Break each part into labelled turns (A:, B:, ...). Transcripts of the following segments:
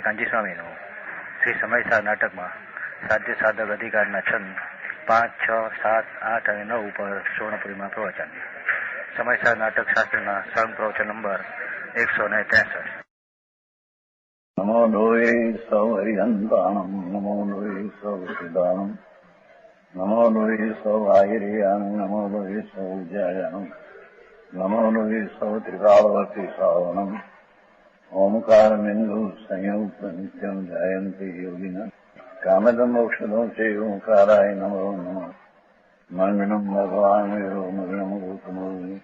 A: કાંજી સ્વામીનું શ્રી સમયસાર નાટકમાં સાધ્ય સાધક અધિકારના છંદ 5, 6, 7, 8 અને 9 ઉપર સુવર્ણપુરીમાં પ્રવચન. સમયસાર નાટક શાસ્ત્રના સંગ પ્રવચન નંબર 163.
B: નમો લોહે સૌ હરિહંતાણમ, નમો લોહે સૌ સિદ્ધાણમ, નમો લોહે સૌ આહિર્યાણમ, નમો લોહે સૌ જયાણમ, નમો લોહે સૌ ત્રિકાળવતી શ્રાવણમ. ઓમકાર બિંદુ સંયુક્ત નિત્યમ જયંતિ યોગિન કામદમ ઔષધો છે ઓંકારાય નમો નમઃ. મંગળમ ભગવાન વીરો મંગળમ ગૌતમોર્મિ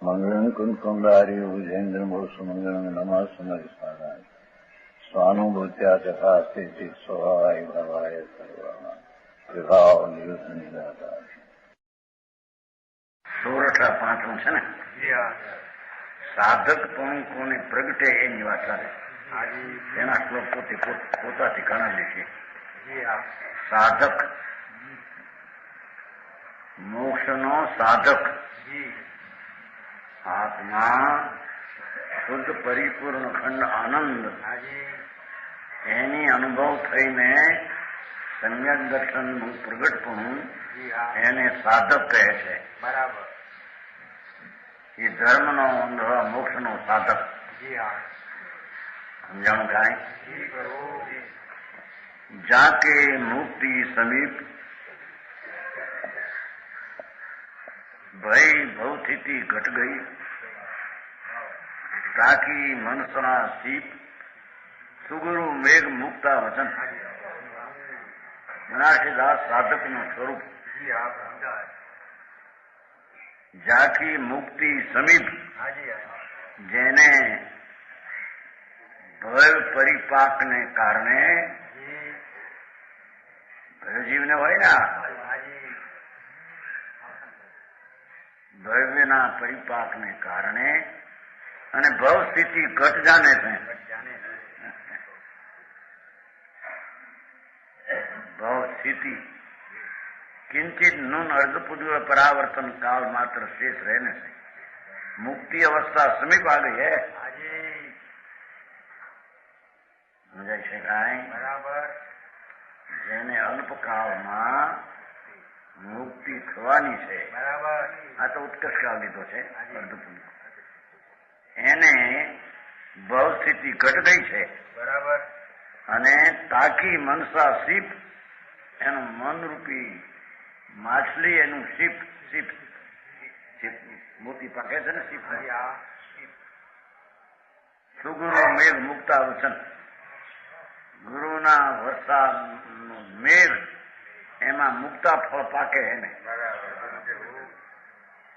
B: મંગળમ કુંકુંડાર્ય ભુજેન્દ્રમોષ મંગળમ નમઃ સમરિસારાય સ્વાનુભૂત્યા તથા સ્થિતિ સ્વભાવાય ભાવાય સર્વા વિભાવ નિયુક્ત નિરાકાર.
C: સોરઠા 5 છે ને, સાધક પણ કોને પ્રગટે એની વાત ચાલે. એના શ્લોક પોતાથી ઘણા લેખે. સાધક, મોક્ષનો સાધક આત્મા શુદ્ધ પરિપૂર્ણ ખંડ આનંદ એની અનુભવ થઈને સમ્યક દર્શનનું પ્રગટપણું એને સાધક કહે છે. બરાબર. એ ધર્મનો અંધવા મોક્ષનો સાધક. સમજાણું કાંઈ? જાકે મુક્તિ સમીપ ભય ભવસ્થિતિ ઘટ ગઈ, તાકી મનસના સીપ સુગુરુ મેઘ મુક્તા વચન. મનાસીદાસ સાધકનું સ્વરૂપ. જાકી મુક્તિ સમીપ, જેને ભય પરિપાકને કારણે, ભયજીવને હોય ને ભવ્યના પરિપાકને કારણે અને ભવ સ્થિતિ ઘટ જાને છે. ભવ સ્થિતિ કિંચિત નુન અર્ધપૂર્વ પરાवर्तन काल मात्र शेष रहने से मुक्ति अवस्था समीप आ गई है. સમજાય છે કાંઈ? બરાબર. જેને અલ્પકાળમાં મુક્તિ થવાની છે. બરાબર. આ તો ઉત્કર્ષ કાળ લીધો છે. અર્ધપૂર્વ એને ભવ સ્થિતિ ઘટ ગઈ છે. બરાબર. અને તાકી મનસા સીપ, એનું મનરૂપી માછલી, એનું સીપ મોતી પાકે છે ને સીપ. સુગુરુ મેઘ મુક્તા વચન, ગુરુના વરસાદ મેઘ એમાં મુક્તા ફળ પાકે.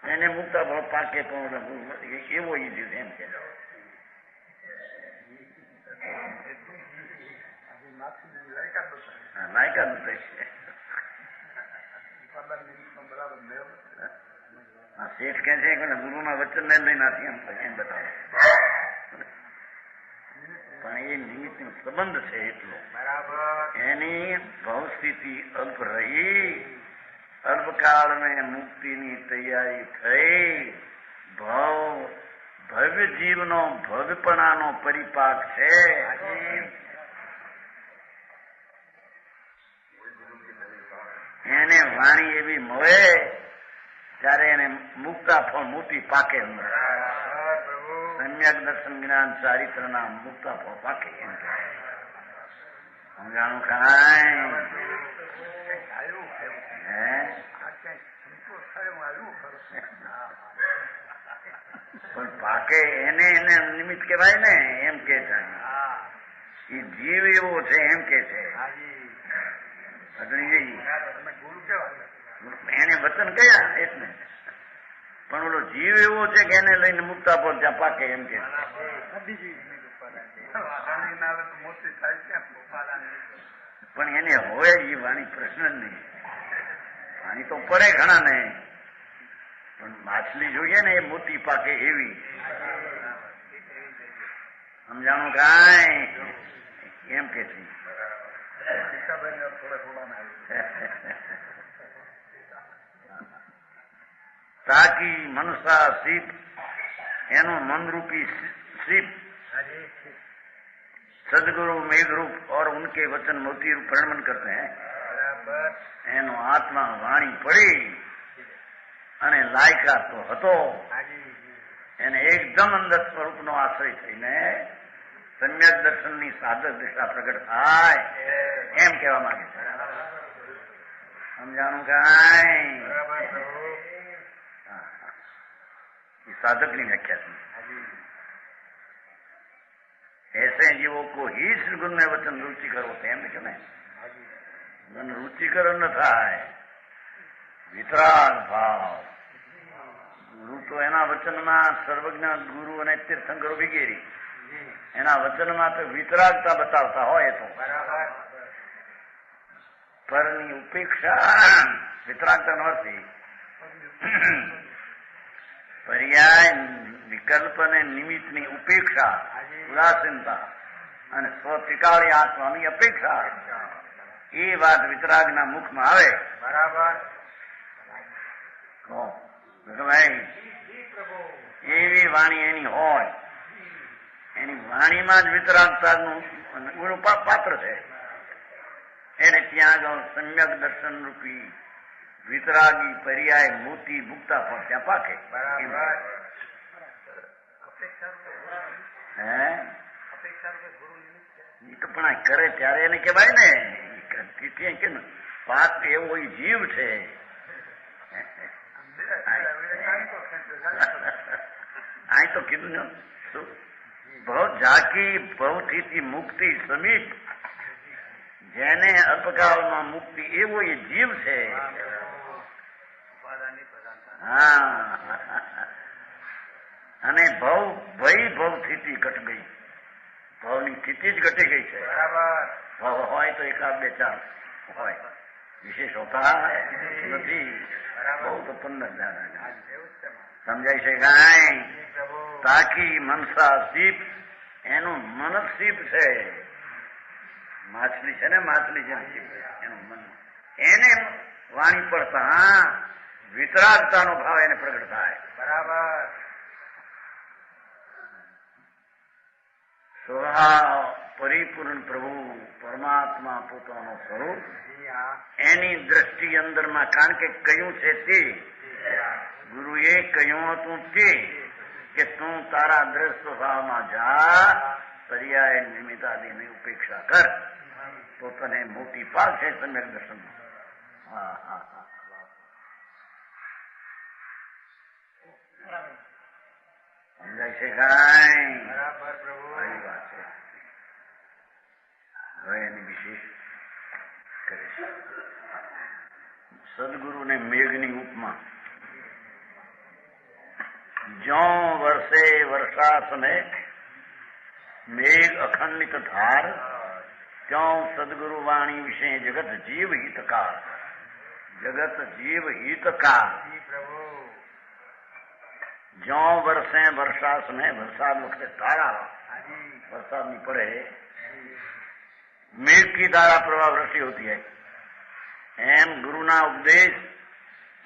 C: એને મુક્તા ફળ પાકે પણ એવો એ જીવ એમ કે લાયકાત બતાવી છે. શેઠ કે છે કે ગુરુના વચન ને લઈને એમ બતાવે, પણ એ નિમિત્ત સંબંધ છે એટલો. બરાબર. એની ભવસ્થિતિ અલ્પ રહી, અલ્પકાળ में મુક્તિની તૈયારી થઈ. ભવ્ય જીવનો ભવ્યપણાનો પરિપાક છે. એને વાણી એવી મળે ત્યારે એને મુક્તા ફળ મોટી પાકે. સમ્યક દર્શન જ્ઞાન ચારિત્રના મુક્તા ફળ પાકે. એમ કે સમજાણું કાંઈ? પણ પાકે એને નિમિત્ત કેવાય ને, એમ કે છે. એ જીવ એવો છે એમ કે છે. એને વચન કયા એટલે, પણ ઓલો જીવ એવો છે કે એને લઈને મુક્તા પર ત્યાં પાકે એમ કે. પણ એને હોય એ વાણી પ્રશ્ન જ નહીં. વાણી તો પડે ઘણા ને, પણ માછલી જોઈએ ને એ મોટી પાકે એવી. સમજાણું કાંઈ? એમ કે છે. તાકી મનસા સીપ, એનું મનરૂપી સીપ सदगुरु मेघ रूप और उनके वचन मोती रूप प्रणमन करते हैं एनो आत्मा वाणी पड़ी અને લાયકા તો હતો એને એકદમ અંદર સ્વરૂપનો આશ્રય થઈને સમ્યક દર્શનની સાધક દિશા પ્રગટ થાય એમ કહેવા માંગે છે. સમજાણું કાંઈ? साधक की व्याख्या थी. ऐसे जीवों को ही श्री गुरु में वचन रुचि करो तेम के मैं मन रुचि करो न था वितराग भाव गुरु तो एना वचन में सर्वज्ञ गुरु અને તીર્થંકરો વિગેરી એના વચનમાં તો વિતરાગતા બતાવતા હોય તો પરની ઉપેક્ષા વિતરાગતા નથી. પર્યાય વિકલ્પ અને નિમિત્તની ઉપેક્ષા ઉદાસીનતા અને સ્વત્રિકાળી આત્માની અપેક્ષા એ વાત વિતરાગના મુખમાં આવે. બરાબર ભાઈ એવી વાણી એની હોય એની વાણીમાં જ વિતરાગતાનું પાત્ર છે એને ત્યાં આગળ સમ્યક દર્શન રૂપી વિતરાગી પર્યાય મોતી મુક્તા પણ ત્યાં પાકે. એ તો પણ આ કરે ત્યારે એને કહેવાય ને કે પાક એવો જીવ છે. અહીં તો કીધું ને બહુ ઝાંકી બહુથી મુક્તિ સમીપ જેને અલ્પકાળમાં મુક્તિ એવો એ જીવ છે. હા અને ભવ સ્થિતિ ઘટ ગઈ. ભવની સ્થિતિ જ ઘટી ગઈ છે. ભવ હોય તો એકાદ બે ચાર હોય વિશેષ હોતા નથી. બહુ તો 15,000 સમજાય છે કાંઈ? તાકી મનસા સીપ એનું મન સીપ છે. માછલી છે ને માછલી જેમ સીપ એનું મન એને વાણી પડતા વિતરાગતાનો ભાવ એને પ્રગટ થાય. બરાબર સ્વભાવ પરિપૂર્ણ પ્રભુ પરમાત્મા પોતાનો સ્વરૂપ એની દ્રષ્ટિ અંદરમાં કારણ કે કયું છે તે ગુરુએ કહ્યું હતું તે કે તું તારા દ્રષ્ટ સ્વભાવમાં જા પર્યાય નિમિત્તાદિની ઉપેક્ષા કર તો તને મોટી પાક છે સમ્યક દર્શન. હા હા હા સમજાય છે કાંઈ? બરાબર પ્રભુ આવી વાત છે. હવે એની વિશેષ કરીશ. સદગુરુને મેઘની ઉપમા જ્યો વર્ષે વર્ષા સમય મેઘ અખંડિત ધાર ત્यों સદગુરુ વાણી વિશે જગત જીવ હિતકાર. જગત જીવ હિતકાર. જ્યો વર્ષે વર્ષા સમય વરસાદ વખતે તારા વરસાદની પડે मेघ की धारा प्रवाह वृष्टि होती है. एम गुरु ना उपदेश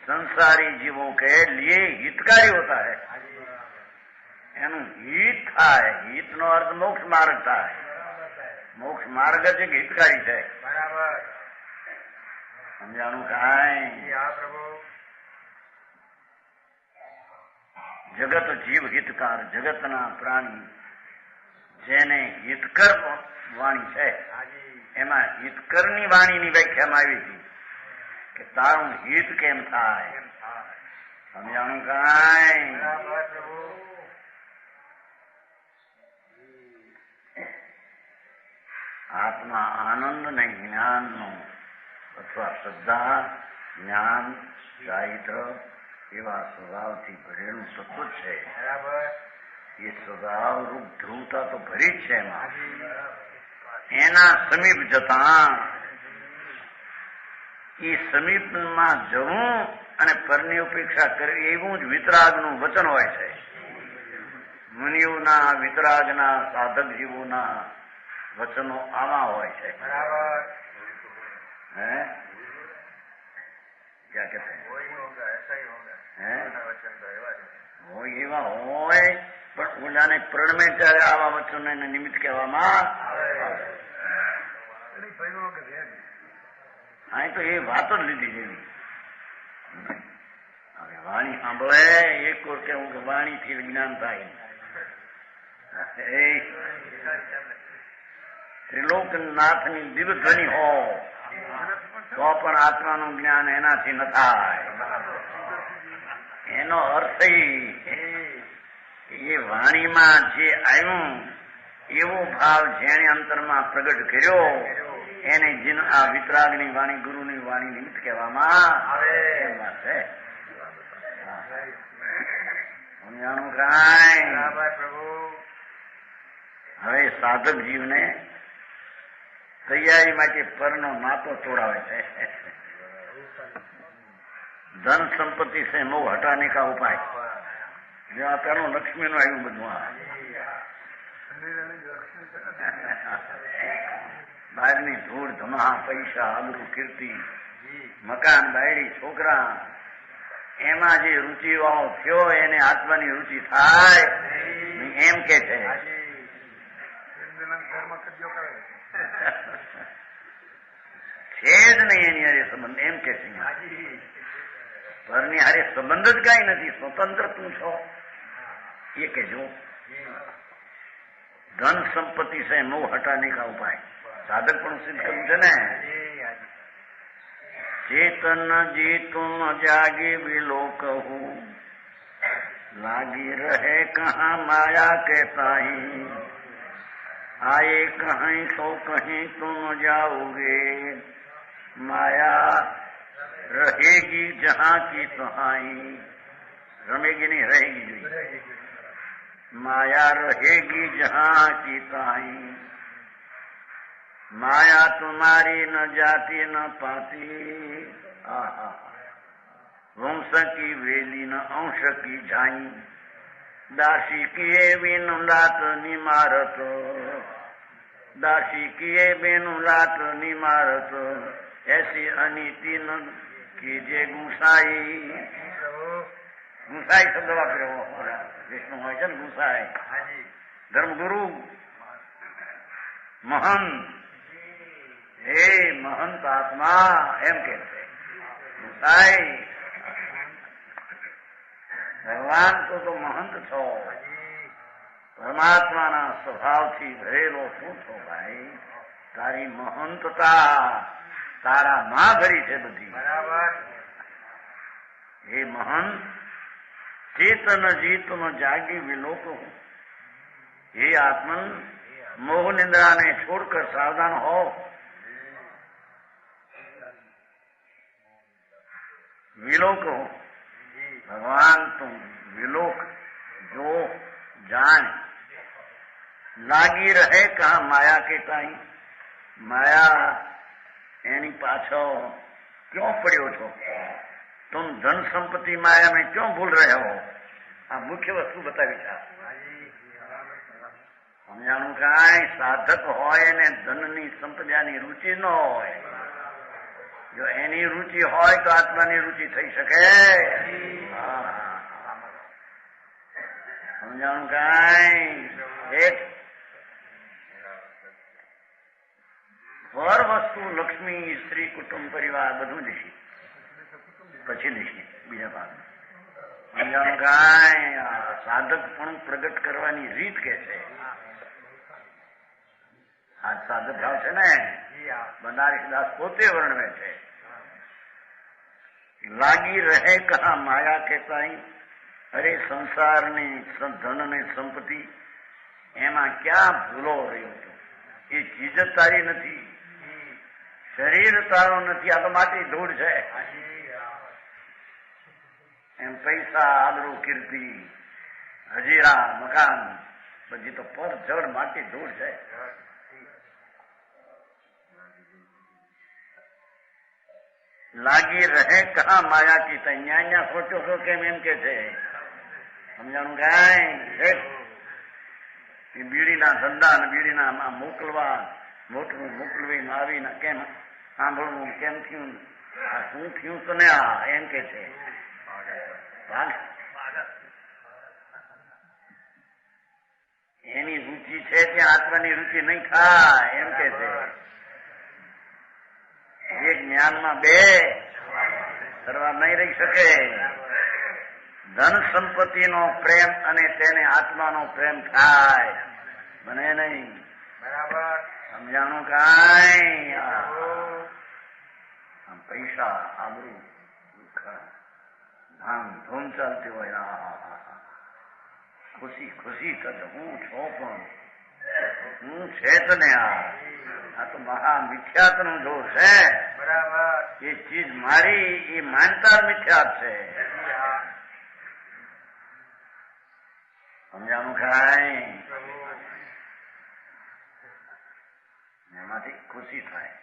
C: संसारी जीवों के लिए हितकारी होता है. એનું હિત થાય. હિત નો અર્થ મોક્ષ માર્ગ થાય. મોક્ષ માર્ગ જ એક હિતકારી છે. બરાબર સમજાણું કાંઈ? જગત જીવ હિતકાર. જગતના પ્રાણી જેને હિતકર વાણી છે એમાં હિતકરની વાણીની વ્યાખ્યામાં આવી હતી કે તારું હિત કેમ થાય. સમજાણું કાંઈ? આત્મા આનંદ ને જ્ઞાનનો અથવા શ્રદ્ધા જ્ઞાન ચારિત્ર એવા સ્વભાવથી ભરેલું સતત છે. એ સ્વભાવ રૂપ ધ્રુવતા તો ભરી જ છે એમાં. એના સમીપ જતા એ સમીપમાં જવું અને પરની ઉપેક્ષા કરવી એવું જ વિતરાગનું વચન હોય છે. મુનિઓના વિતરાગના સાધક જીવોના વચનો આવા હોય છે. બરાબર હે ક્યાં કહેતે હે હોય એવા હોય પણ ઓલાને પ્રણમે ત્યારે આવા વચનોને નિમિત્ત કહેવામાં અહીં તો એ વાતો જ લીધી જેવી. હવે વાણી સાંભળે એક ઓર કેવું કે વાણીથી જ્ઞાન થાય. ત્રિલોકનાથની દિવ્ય ધ્વનિ હોય તો પણ આત્માનું જ્ઞાન એનાથી ન થાય. એનો અર્થ એ વાણીમાં જે આવ્યું એવો ભાવ જેણે અંતરમાં પ્રગટ કર્યો એને આ વિતરાગની વાણી ગુરુની વાણી નિમિત્ત કહેવામાં આવે. એમ વાત છે. સમજાણું કાંઈ? હવે સાધક જીવને તૈયારી માટે પરનો નાતો તોડાવે છે. ધન સંપત્તિ સે મોહ હટાને કા ઉપાય. જેવા પેલું લક્ષ્મીનું આવ્યું બધું. બહારની ધૂળ ધમા પૈસા આબરૂ કીર્તિ મકાન બાયડી છોકરા એમાં જે રુચિ વાળો થયો એને આત્માની રુચિ થાય એમ કે છે. છે જ નહીં એની હારે સંબંધ એમ કે છે. ઘરની હારે સંબંધ જ કઈ નથી. સ્વતંત્ર તું છો એ કહેજો. ધન સંપત્તિ છે મોહ હટાને કા ઉપાય. સાધક પણ સિદ્ધ કર્યું છે ને. चेतन जी तुम जागी विलोक हो लागी रहे कहाँ माया के ताही आए कहीं तो कहीं तुम जाओगे माया रहेगी जहाँ की तहाई. रमेगी नहीं रहेगी. माया रहेगी जहाँ की ताही माया तुम्हारी न जाती न पाती. वंश की वेली न अंश की झाई दासी किए बिनु लात निमारत. दासी किए बिनु लात निमारत ऐसी अनीति न कीजे गुसाई. गुसाई शब्द वापर्યો વિષ્ણુ હોય છે ને ગુસાઈ. ધર્મગુરુ મહંત હે મહંત આત્મા એમ કે છે. ભગવાન તો મહંત છો. પરમાત્માના સ્વભાવથી ભરેલો શું છો ભાઈ. તારી મહંતતા તારા માં ભરી છે બધી. બરાબર. હે મહંત चेतन जी तुम जागी विलोक हो. हे आत्मन मोह निंद्रा ने छोड़कर सावधान हो. विलोक हो. भगवान तुम विलोक जो जान लागी रहे कहा माया के ताई. माया एनी पाछो क्यों पड़ो छो. तुम धन संपत्ति माया में क्यों भूल रहे हो. आ मुख्य वस्तु बतावी છે. સમજાણું કાંઈ. સાધક હોય ને ધનની સંપદાની રુચિ ન હોય. જો એની રુચિ હોય તો આત્માની રુચિ થઈ શકે. સમજાણું કાંઈ. એક પર વસ્તુ લક્ષ્મી સ્ત્રી કુટુંબ પરિવાર બધું જ છે. પછી લઈશું બીજા ભાગ. સમજાણું કાંઈ. સાધક પણ પ્રગટ કરવાની રીત કે છે. આ સાધક ભાવ છે ને બનારસદાસ પોતે વર્ણવે છે. લાગી રહે કહા માયા કે તાઈ. અરે સંસારની ધન ને સંપત્તિ એમાં ક્યાં ભૂલો રહ્યો છો. એ ચીજ જ તારી નથી. શરીર તારું નથી. આ તો માટી ધૂળ છે. એમ પૈસા આબરૂ કીર્તિ હજીરા મકાન બધી તો પર જળ માટી ધૂળ છે. લાગી રહે કહા માયા કી તઈ. અહીંયા સોચો છો કેમ એમ કે છે. સમજાણું કાંઈ. બીડીના ધંધા ને બીડીના મોકલવા મોટું મોકલવી આવીને કેમ સાંભળવું કેમ થયું શું થયું તને આ એમ કે છે. એની રુચિ છે ત્યાં આત્માની રુચિ નહીં થાય એમ કે છે. એક જ્ઞાનમાં બે કરવા નહીં રહી શકે. ધન સંપત્તિનો પ્રેમ અને તેને આત્માનો પ્રેમ થાય બને નહીં.
D: બરાબર
C: સમજાણું કાંઈ? પૈસા આબરૂ ધામ ધૂમ ચાલતી હોય ખુશી ખુશી કરે હું છો પણ હું છે તને આ તો મહા મિથ્યાત નું જોર છે.
D: બરાબર
C: એ ચીજ મારી એ માનતા મિથ્યાત છે. સમજાણું કાંઈ? એમાંથી ખુશી થાય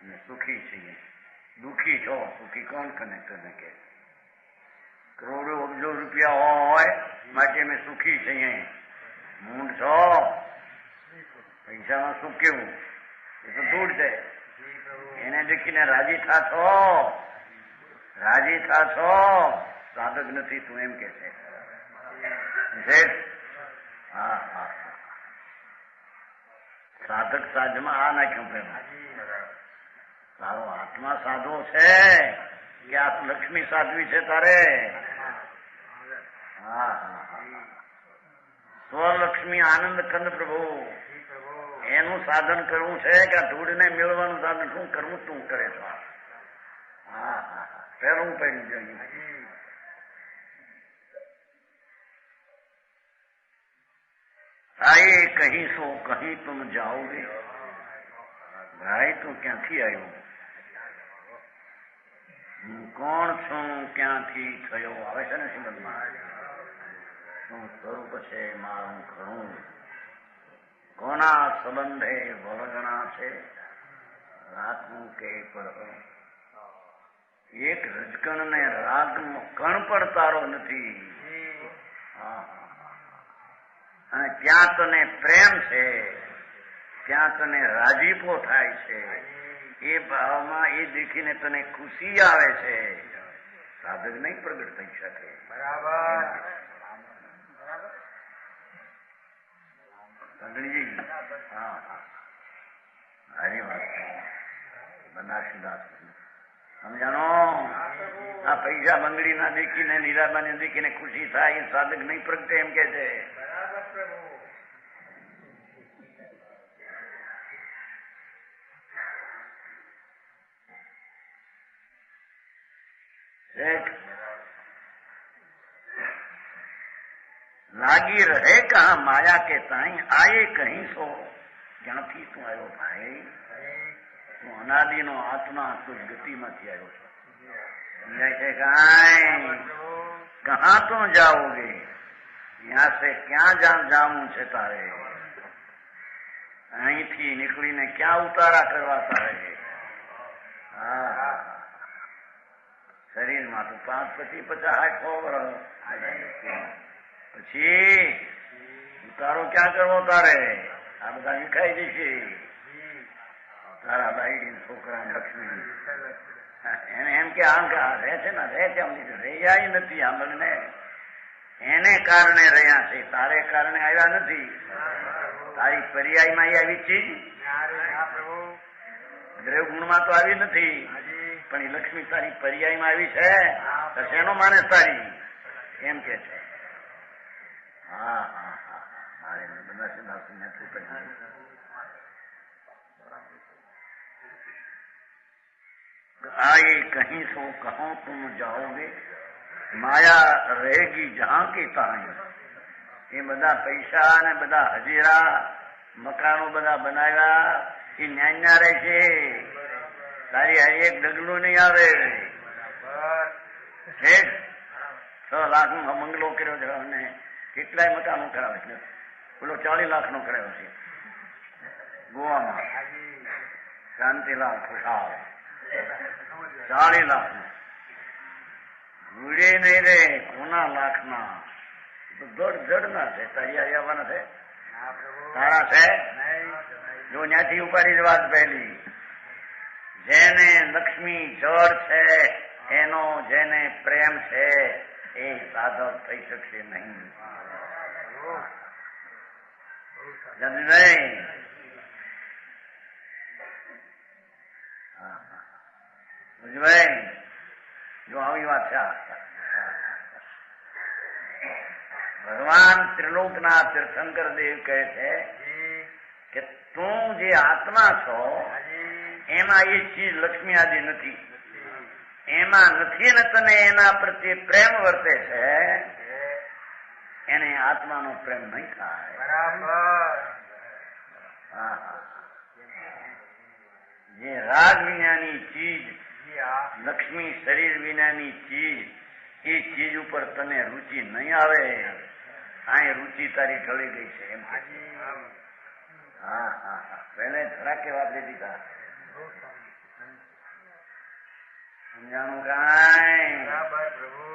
C: અને સુખી છીએ. દુઃખી છો સુખી કોણ કનેક્ટર ને કે કરોડો અબજો રૂપિયા હોય માટે અમે સુખી છીએ. મૂંડ છો પૈસામાં સુખ કેવું એ તો દૂર છે. એને દેખીને રાજી થાશો સાધક નથી તું એમ કે છે. હા હા સાધક સાધમાં આ નાખ્યું પ્રેમ. તારો આત્મા સાધવો છે કે આ લક્ષ્મી સાધવી છે તારે? હા સ્વલક્ષ્મી આનંદ કંદ પ્રભુ એનું સાધન કરવું છે કે આ ધૂળને મેળવાનું સાધન શું કરવું તું કરે છો? હા હા પહેલું પહેલું જોઈએ. આયે કહી સો કહી તુમ જાઓગે. ભાઈ તું ક્યાંથી આવ્યો? હું કોણ છું ક્યાંથી થયો? આવે છે ને શ્રીમદમાં શું સ્વરૂપ છે મારું ખરું? કોના સંબંધે વળગણા છે રાતનું કે પર? એક રજકણ ને રાગ કણ પણ તારો નથી. અને ત્યાં તને પ્રેમ છે ત્યાં તને રાજીપો થાય છે. એ ભાવમાં એ દેખીને તને ખુશી આવે છે. સાધક નહીં પ્રગટ થઈ શકે.
D: બરાબર
C: હા હારી વાત બનાસદાસ સમજાણો? આ પૈસા બંગડી ના દેખીને નીરાબાને દેખીને ખુશી થાય એ સાધક નહીં પ્રગટે એમ કે છે. લાગી રહે કહા માયા કે તાઈ આયે કહી સો. ક્યાંથી તું આવ્યો ભાઈ? તું અનાદિનો આત્મા તું ગતિમાંથી આવ્યો છો. સમજાય છે કાંઈ? કહા તું જાઓગે? યહાં સે ક્યાં જાવું છે તારે? અહીંથી નીકળીને ક્યાં ઉતારા કરવા તારે? હા શરીરમાં તો 5 પછી 50 વર્ષ પછી ઉતારો ક્યાં કરવો તારે? આ બધા વિખાઈ જશે. તારા બાઈ છોકરા લક્ષ્મી એને એમ કે આમ કે રહે છે ને રહે છે રહ્યા નથી આંબળને એને કારણે રહ્યા છે. તારે કારણે આવ્યા નથી. તારી પર્યાયમાં આવી ચીજ દ્રવ ગુણમાં તો આવી નથી પણ એ લક્ષ્મી તારી પર્યાયમાં આવી છે તો શેનો માણસ તારી એમ કે છે. હા હા હા મારે બધા आए कहीं सो कहो तुम जाओगे माया रहेगी जहां की तहां. એ બધા પૈસા ને બધા હજીરા મકાનો બધા બનાવ્યા એ ન્યાન્યા રહે છે. તારી હારી એક ડગલું નહીં આવે. 6 લાખનો બંગલો કર્યો છે અને કેટલાય મકાનો કરાવે છે. પેલો 40 લાખનો કરાવ્યો છે ગોવામાં. શાંતિલાલ ખુશાલ 40 લાખનો ગુડે નહીં રે. કોના લાખના જડ ના છે. તારી આવવાના છે તારા છે જો ત્યાંથી ઉપાડી વાત પહેલી. જેને લક્ષ્મી જળ છે એનો જેને પ્રેમ છે એ સાધક થઈ શકશે નહીં. જમીભાઈ ભુજભાઈ જો આવી વાત છે. ભગવાન ત્રિલોકના તીર્થંકર દેવ કહે છે કે તું જે આત્મા છો એમાં એ ચીજ લક્ષ્મી આદિ નથી, એમાં નથી ને તને એના પ્રત્યે પ્રેમ વર્તે છે, એને આત્માનો પ્રેમ નહીં થાય.
D: બરાબર.
C: જે રાગ વિનાની ચીજ, લક્ષ્મી શરીર વિનાની ચીજ, એ ચીજ ઉપર તને રુચિ નહીં આવે. આ રુચિ તારી ઢળી ગઈ છે એમ. હા પહેલે ધડાકે વાપરી દીધા. સમજાણું કાંઈ?
D: બરાબર પ્રભુ.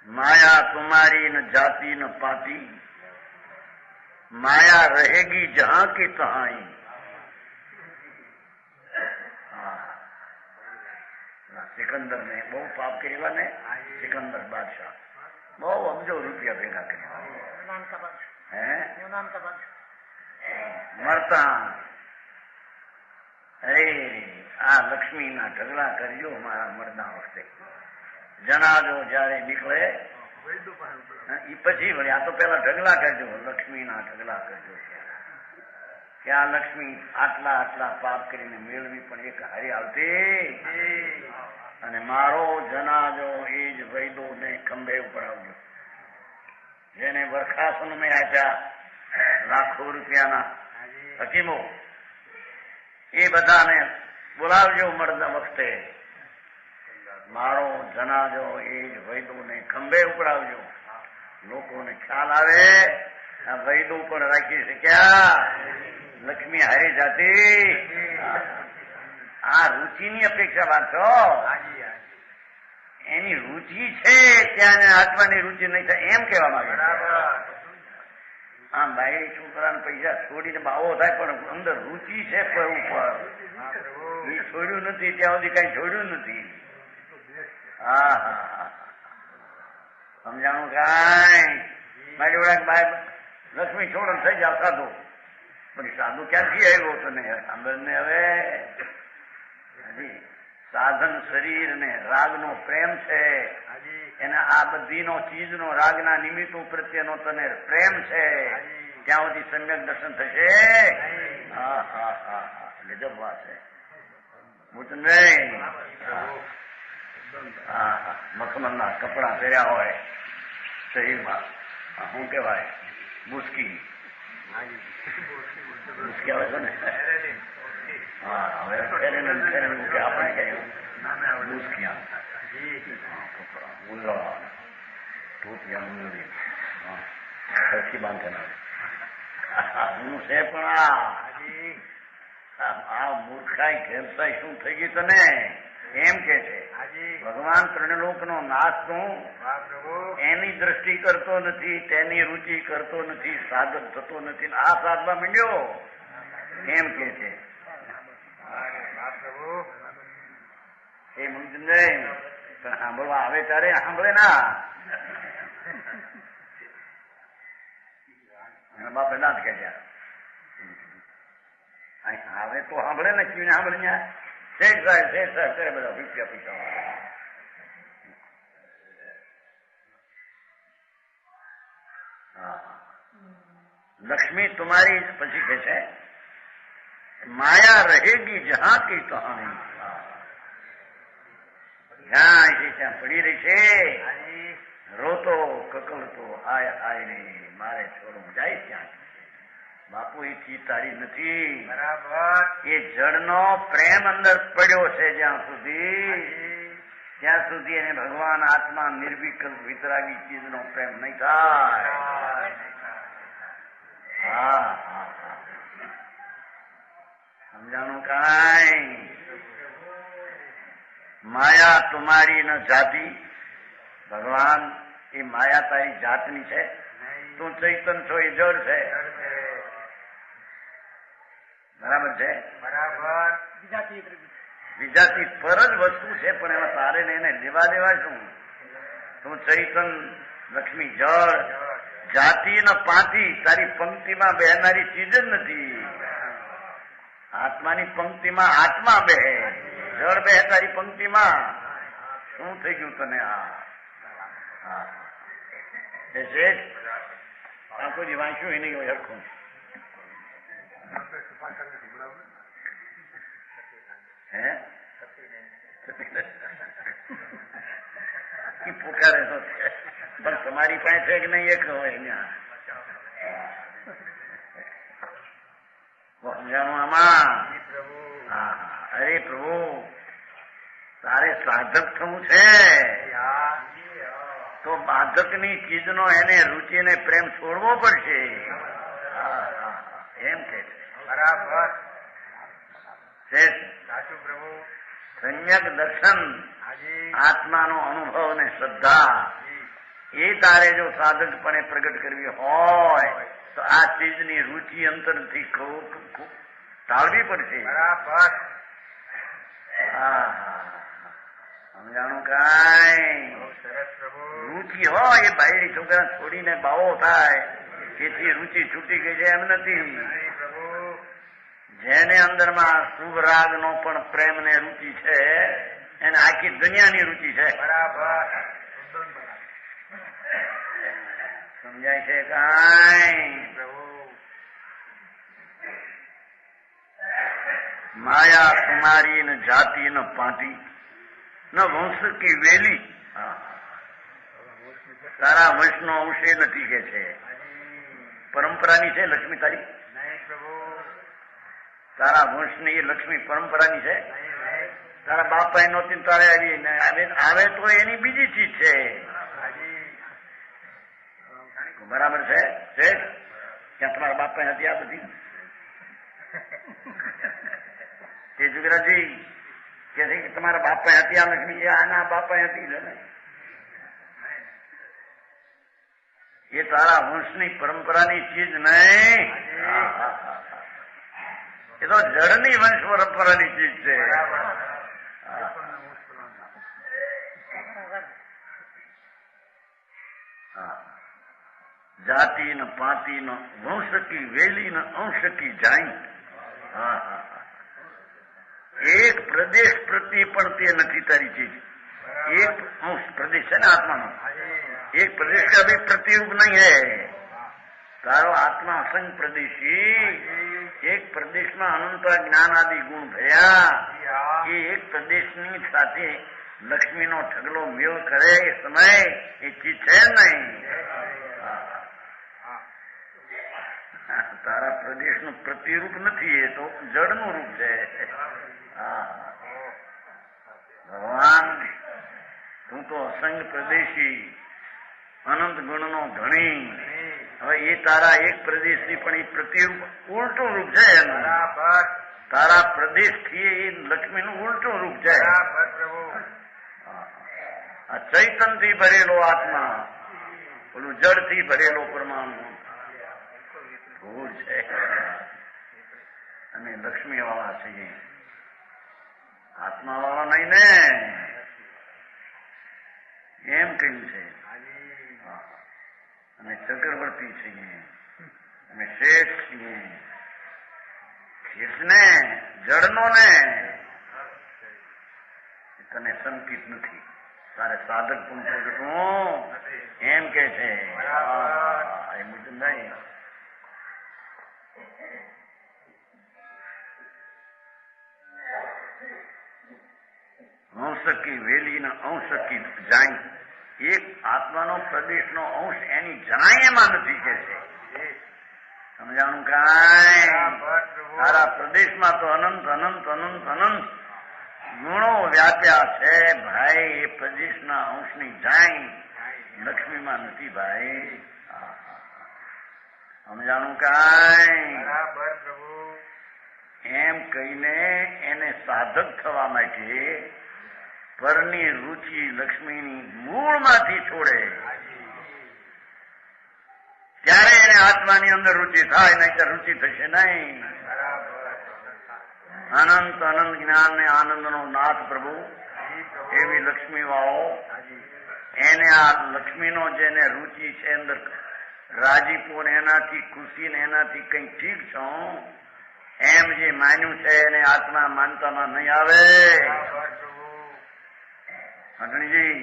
C: માયા તુમારી ન જાતિ ન પાતી, માયા રહેગી જહાં की तहाई. સિકંદર ને બહુ પાપ કર્યા ને, સિકંદર બાદશાહ બહુ અબજો રૂપિયા ભેગા કર્યા. હે મરતા અરે આ લક્ષ્મીના ઢગલા કરજો મારા મરદા વખતે. જનાજો જયારે નીકળે એ પછી વળી આ તો પેલા ઢગલા કરજો, લક્ષ્મીના ઢગલા કરજો કે આ લક્ષ્મી આટલા આટલા પાપ કરીને મેળવી પણ એક હારી આવતી. અને મારો જનાજો એ જ વૈદો ને ખંભે ઉપર આવજો. જેને વરખાસન મેં આપ્યા લાખો રૂપિયાના હકીમો, એ બધાને બોલાવજો મરદ વખતે. મારો જનાજો એ જ વૈદોને ખંભે ઉપડાવજો. લોકોને ખ્યાલ આવે આ વૈદો પણ રાખી શક્યા, લક્ષ્મી હારી જાતી. આ રુચિની અપેક્ષા વાત છો. એની રુચિ છે ત્યાં આત્માની રુચિ નહીં થાય એમ કહેવા માંગે. આમ બાઈ છોકરાને પૈસા છોડીને બાવો થાય પણ અંદર રુચિ છે ઉપર એ છોડ્યું નથી ત્યાં સુધી કઈ છોડ્યું નથી. હા સમજાણું કાંઈ? મારી જોડે બાય લક્ષ્મી છોડો થઈ જાવ સાધુ, પણ સાધુ ક્યાંથી આવ્યો તને સાંભળ ને. હવે સાધન શરીર ને રાગનો પ્રેમ છે, એને આ બધીનો ચીજનો રાગના નિમિત્તો પ્રત્યેનો તને પ્રેમ છે, ત્યાં સુધી સમ્યક દર્શન થશે. ગજબ વાત છે. મખમલના કપડા પહેર્યા હોય શરીરમાં, શું કેવાય મુસ્કી આવે છે ને. હા હવે આપણે કહીએ મુસ્કિયા મુલ્લા ટોપિયા મુલ્લી સરખી બાંધેલા હું છે. પણ આ મૂર્ખાઈ ઘેરસાઈ શું થઈ ગઈ તને એમ કે છે. ભગવાન ત્રણલોક નો નાશ તું એની દ્રષ્ટિ કરતો નથી, તેની રુચિ કરતો નથી, સાધક થતો નથી. આ સાધવા માંડ્યો એમ કે છે. એ મુંજ નહીં પણ સાંભળવા આવે ત્યારે સાંભળે ના. એના બાપ ના જ કે આવે તો સાંભળે ને કેવી સાંભળે ત્યાં શેઠ સાહેબ કરે બધા રૂપિયા પૈસા. લક્ષ્મી તુમારી પછી કે છે માયા રહેગી જહાં કી તહાં. જ્યાં છે ત્યાં પડી રહી છે, રોતો કકળતો હાય હાય રે મારે છોડું જાય ત્યાં. બાપુ એ ચીજ તારી નથી.
D: બરાબર.
C: એ જળનો પ્રેમ અંદર પડ્યો છે જ્યાં સુધી, ત્યાં સુધી એને ભગવાન આત્મા નિર્વિકલ્પ વિતરાગી ચીજનો પ્રેમ નહીં થાય. હા સમજાણું કાંઈ? માયા તુમારી ન જાતિ. ભગવાન એ માયા તારી જાતની છે. તું ચૈતન છો એ જળ છે. બરાબર છે.
D: બરાબર.
C: વિજાતી પર જ વસ્તુ છે પણ એમાં તારે ને એને લેવા દેવા શું? તું ચૈતન, લક્ષ્મી જળ, જાતિ ને પાતિ તારી પંક્તિમાં બેહનારી ચીજ જ નથી. આત્માની પંક્તિમાં આત્મા બેહે, જળ બેહે તારી પંક્તિમાં. શું થઈ ગયું તને? આખો જી વાંચ્યું એ નહીં હોય હરખું. હે પુકારે તો પણ તમારી પાસે છે કે નહીં એક હોય અહીંયા સમજાણું આમાં. અરે પ્રભુ તારે સાધક થવું છે તો બાધકની ચીજનો એને રુચિને પ્રેમ છોડવો પડશે. એમ કે છે
D: બરાબર
C: સાચું પ્રભુ. સંયક દર્શન, આત્માનો અનુભવ ને શ્રદ્ધા એ તારે જો સાધકપણે પ્રગટ કરવી હોય તો આ ચીજની રુચિ અંતરથી ટાળવી પડશે.
D: બરાબર
C: સમજાણું કાંઈ?
D: સરસ પ્રભુ.
C: રુચિ હોય એ બાયડી છોકરા છોડીને બાવો થાય તેથી રુચિ છૂટી ગઈ છે એમ નથી.
D: પ્રભુ
C: જેને અંદરમાં શુભ રાગ નો પણ પ્રેમ ને રુચિ છે એને આખી દુનિયાની રુચિ છે.
D: બરાબર
C: સમજાય છે કાંઈ?
D: પ્રભુ
C: માયા કુમારી ન જાતિ ન પાટી ન વંશ કી વેલી. તારા વંશનો અંશ એ નથી કે છે, પરંપરાની છે લક્ષ્મી તારી.
D: નહીં પ્રભુ
C: તારા વંશની એ લક્ષ્મી પરંપરાની છે. તારા બાપા નહોતી તારે આવે તો એની બીજી ચીજ છે. બરાબર છે ક્યાં તમારા બાપા હતી આ બધી? તે જુગરાજી કે છે કે તમારા બાપા હતી આ લક્ષ્મી, આના બાપા હતી ને એ તારા વંશની પરંપરાની ચીજ નહીં, એ તો જળની વંશ પરંપરાની ચીજ છે. જાતિ ન પાતિ ન વંશ કી વેલી ન અંશ કી જાય. એક પ્રદેશ પ્રતિ પણ તે નથી તારી ચીજ. એક અંશ પ્રદેશ છે ને આત્માનો, एक प्रदेश का भी प्रतिरूप नहीं है. तारो आत्मा असंग प्रदेशी, एक प्रदेश में अनंत ज्ञान आदि गुण भया ये एक प्रदेश साथे लक्ष्मी नो ढगलो मेल करे એ સમય એ ચીજ છે નહીં. તારા પ્રદેશ નું પ્રતિરૂપ નથી, એ તો જડ નું રૂપ છે. ભગવાન તું તો અસંગ પ્રદેશી અનંત ગુણ નો ધણી. હવે એ તારા એક પ્રદેશ થી પણ એ પ્રતિરૂપ ઉલટું રૂપ છે એનું. તારા પ્રદેશ થી એ લક્ષ્મી નું ઉલટું રૂપ છે. આ ચૈતન થી ભરેલો આત્મા, ઓલું જળ થી ભરેલો પરમાણુ ભૂલ છે. અને લક્ષ્મી વાળા છે, આત્મા વાળા નહીં ને એમ કહ્યું છે. અમે ચક્રવર્તી છીએ, અમે શેઠ છીએ. શેઠને જળનો ને તને સંકિત નથી, તારે સાધક પણ પ્રગટવું એમ કે છે. એ મુજબ નહીં. અંશ કી વેલી ને અંશ કી જાય. એક આત્માનો પ્રદેશનો અંશ એની જરાય એમાં નથી કે છે. સમજાણું કાંઈ? તારા પ્રદેશમાં તો અનંત અનંત અનંત અનંત ગુણો વ્યાપ્યા છે ભાઈ. એ પ્રદેશના અંશની જાય લક્ષ્મીમાં નથી ભાઈ. સમજાણું કાંઈ? એમ કહીને એને સાધક થવા માટે પરની રુચિ લક્ષ્મીની મૂળમાંથી છોડે ત્યારે એને આત્માની અંદર રુચિ થાય, નહીં તો રુચિ થશે નહીં. અનંત અનંત જ્ઞાન ને આનંદ નો નાથ પ્રભુ એવી લક્ષ્મી વાળો એને આ લક્ષ્મીનો જેને રુચિ છે અંદર રાજીપો ને એનાથી ખુશી ને એનાથી કંઈક ઠીક છો એમ જે માન્યું છે એને આત્મા માનતામાં નહીં આવે. અગ્નિજી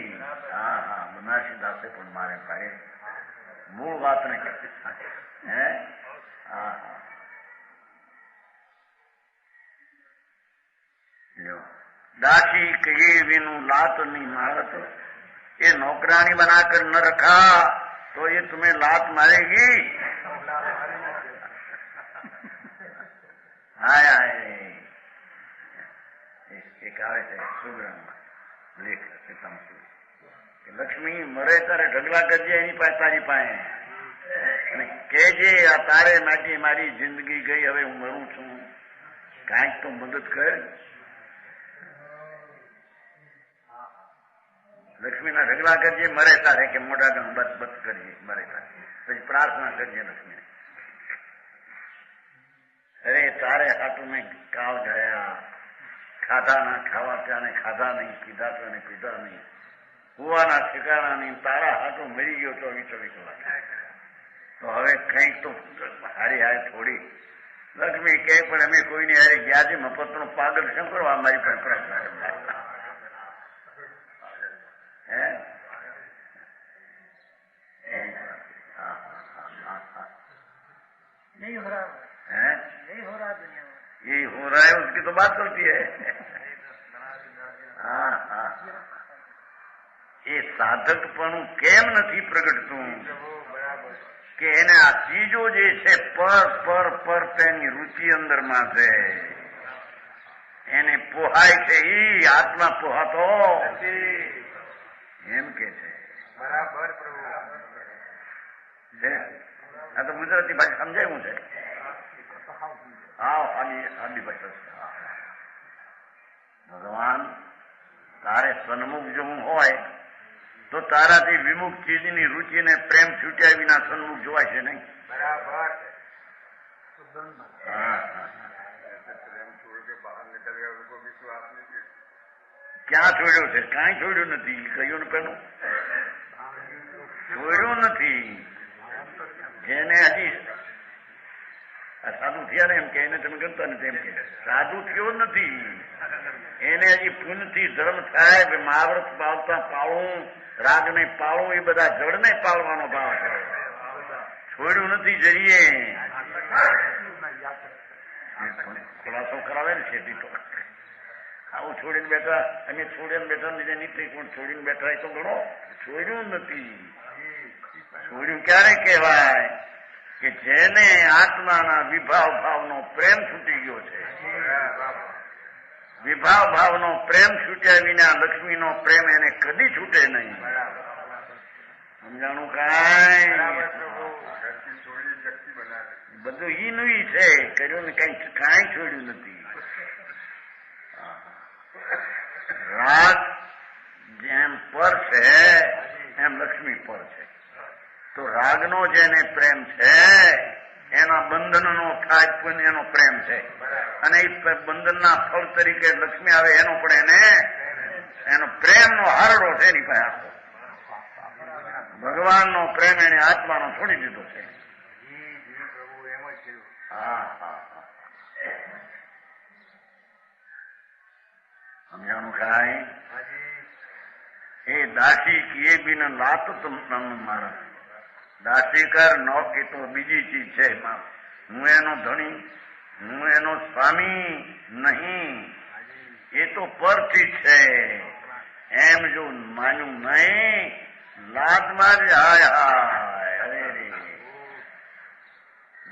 C: હા હા બનારસી દાસે પણ મારે પાડે મૂળ વાત ને હે હા હા दासी कहे बिनु लात नहीं मारत, ये नौकरानी बनाकर न रखा तो ये तुम्हें लात मारेगी. हाय हाय एक આવે છે સુગ્રામમાં લેખ કે લક્ષ્મી મરે તારે ઢગલા કરજે એની પાસે તારી પાસે અને કહેજે આ તારે માટે મારી જિંદગી ગઈ, હવે હું મરું છું, કાંઈક તો મદદ કર. લક્ષ્મીના ઢગલા કરજે મરે તારે કે મોટા ગણ બસ બસ કરજે મરે તારે, પછી પ્રાર્થના કરજે લક્ષ્મી. અરે તારે હાટું મેં કાવ ગયા, ખાધા ના ખાવા ત્યાંને ખાધા નહીં, પીધા તો એને પીધા નહીં, કુવાના ઠેકાણા નહીં, તારા હાટું મરી ગયો 24 કલાક. તો હવે કંઈક તો હારી હારે થોડી. લક્ષ્મી કહે પણ અમે કોઈને હારે ગયા છે મફતનો પાગલ શું કરવા અમારી પણ પ્રાર્થના
D: यही हो रहा दुनिया में,
C: यही हो रहा है, उसकी तो बात चलती है. हाँ हाँ એ સાધકપણું કેમ નથી પ્રગટતું કે એને આ ચીજો જે છે પર પર પર તેની રુચિ અંદરમાં છે, એને પોહાય છે, ઈ આત્મા પોહાતો એમ કે છે.
D: બરાબર પ્રભુ.
C: આ તો ગુજરાતી ભાષા સમજાયું છે. હા આદિ ભાષા. ભગવાન તારે સન્મુખ જોવું હોય તો તારાથી વિમુખ ચીજની રુચિને પ્રેમ છૂટ્યા વિના સન્મુખ જોવાય છે નહીં.
D: બરાબર.
C: ક્યાં છોડ્યો છે? કાંઈ છોડ્યું નથી. કહ્યું ને પેલું છોડ્યું નથી. જેને હજી સાધુ થયા ને એમ કે એને તમે ગમતા નથી એમ કે સાધુ થયો નથી, એને હજી પુણ્યથી ધર્મ થાય, મહાવ્રત પાળતા પાળવું, રાગને પાળવું, એ બધા જળને પાળવાનો ભાવ છે. છોડ્યું નથી. જઈએ ખુલાસો કરાવે ને છે તો આવું છોડીને બેઠા, અમે છોડીને બેઠા લીધે નહીં, પણ છોડીને બેઠા એ તો ગણો. છોડ્યું નથી. છોડ્યું ક્યારે કહેવાય કે જેને આત્માના વિભાવ ભાવનો પ્રેમ છૂટી ગયો છે. વિભાવ ભાવનો પ્રેમ છૂટ્યા વિના લક્ષ્મીનો પ્રેમ એને કદી છૂટે નહીં. સમજાણું? કાંઈ બધું ઈનું ઈ છે. કર્યું ને કાંઈ છોડ્યું નથી. રાગ જેમ પર છે એમ લક્ષ્મી પર છે. તો રાગનો જેને પ્રેમ છે એના બંધનનો થાય પણ એનો પ્રેમ છે, અને એ બંધનના ફળ તરીકે લક્ષ્મી આવે એનો પણ એનો પ્રેમનો હારડો છે એની પાસે આખો. ભગવાનનો પ્રેમ એને આત્માનો છોડી દીધો છે. હા હા સમજાણું? કાંઈ એ દાસી કિએ બિન લાત તમ મારા દાસી કર ન કે તો બીજી ચીજ છે. હું એનો ધણી, હું એનો સ્વામી નહીં, એ તો પરથી છે એમ જો માન્યું નહીં, લાત મારી હાય હાય અરે રે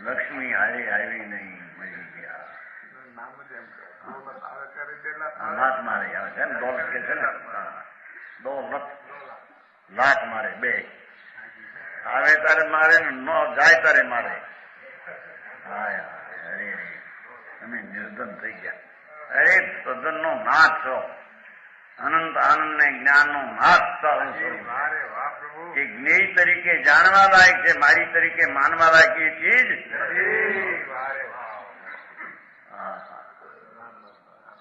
C: લક્ષ્મી હારે આવી નહીં, મળી ગયા. લાત મારે આવે છે ને, દોલત કે છે ને, દોલત લાત મારે બે આવે તારે મારે ને ન જાય તારે મારે. હાય અરે તમે નિર્ધન થઈ ગયા. અરે સદન નો નાથ છો, અનંત આનંદ ને જ્ઞાન નો નાથ સારું સ્વરૂપ. એ જ્ઞેય તરીકે જાણવા લાયક છે, મારી તરીકે માનવા લાયક એ ચીજ.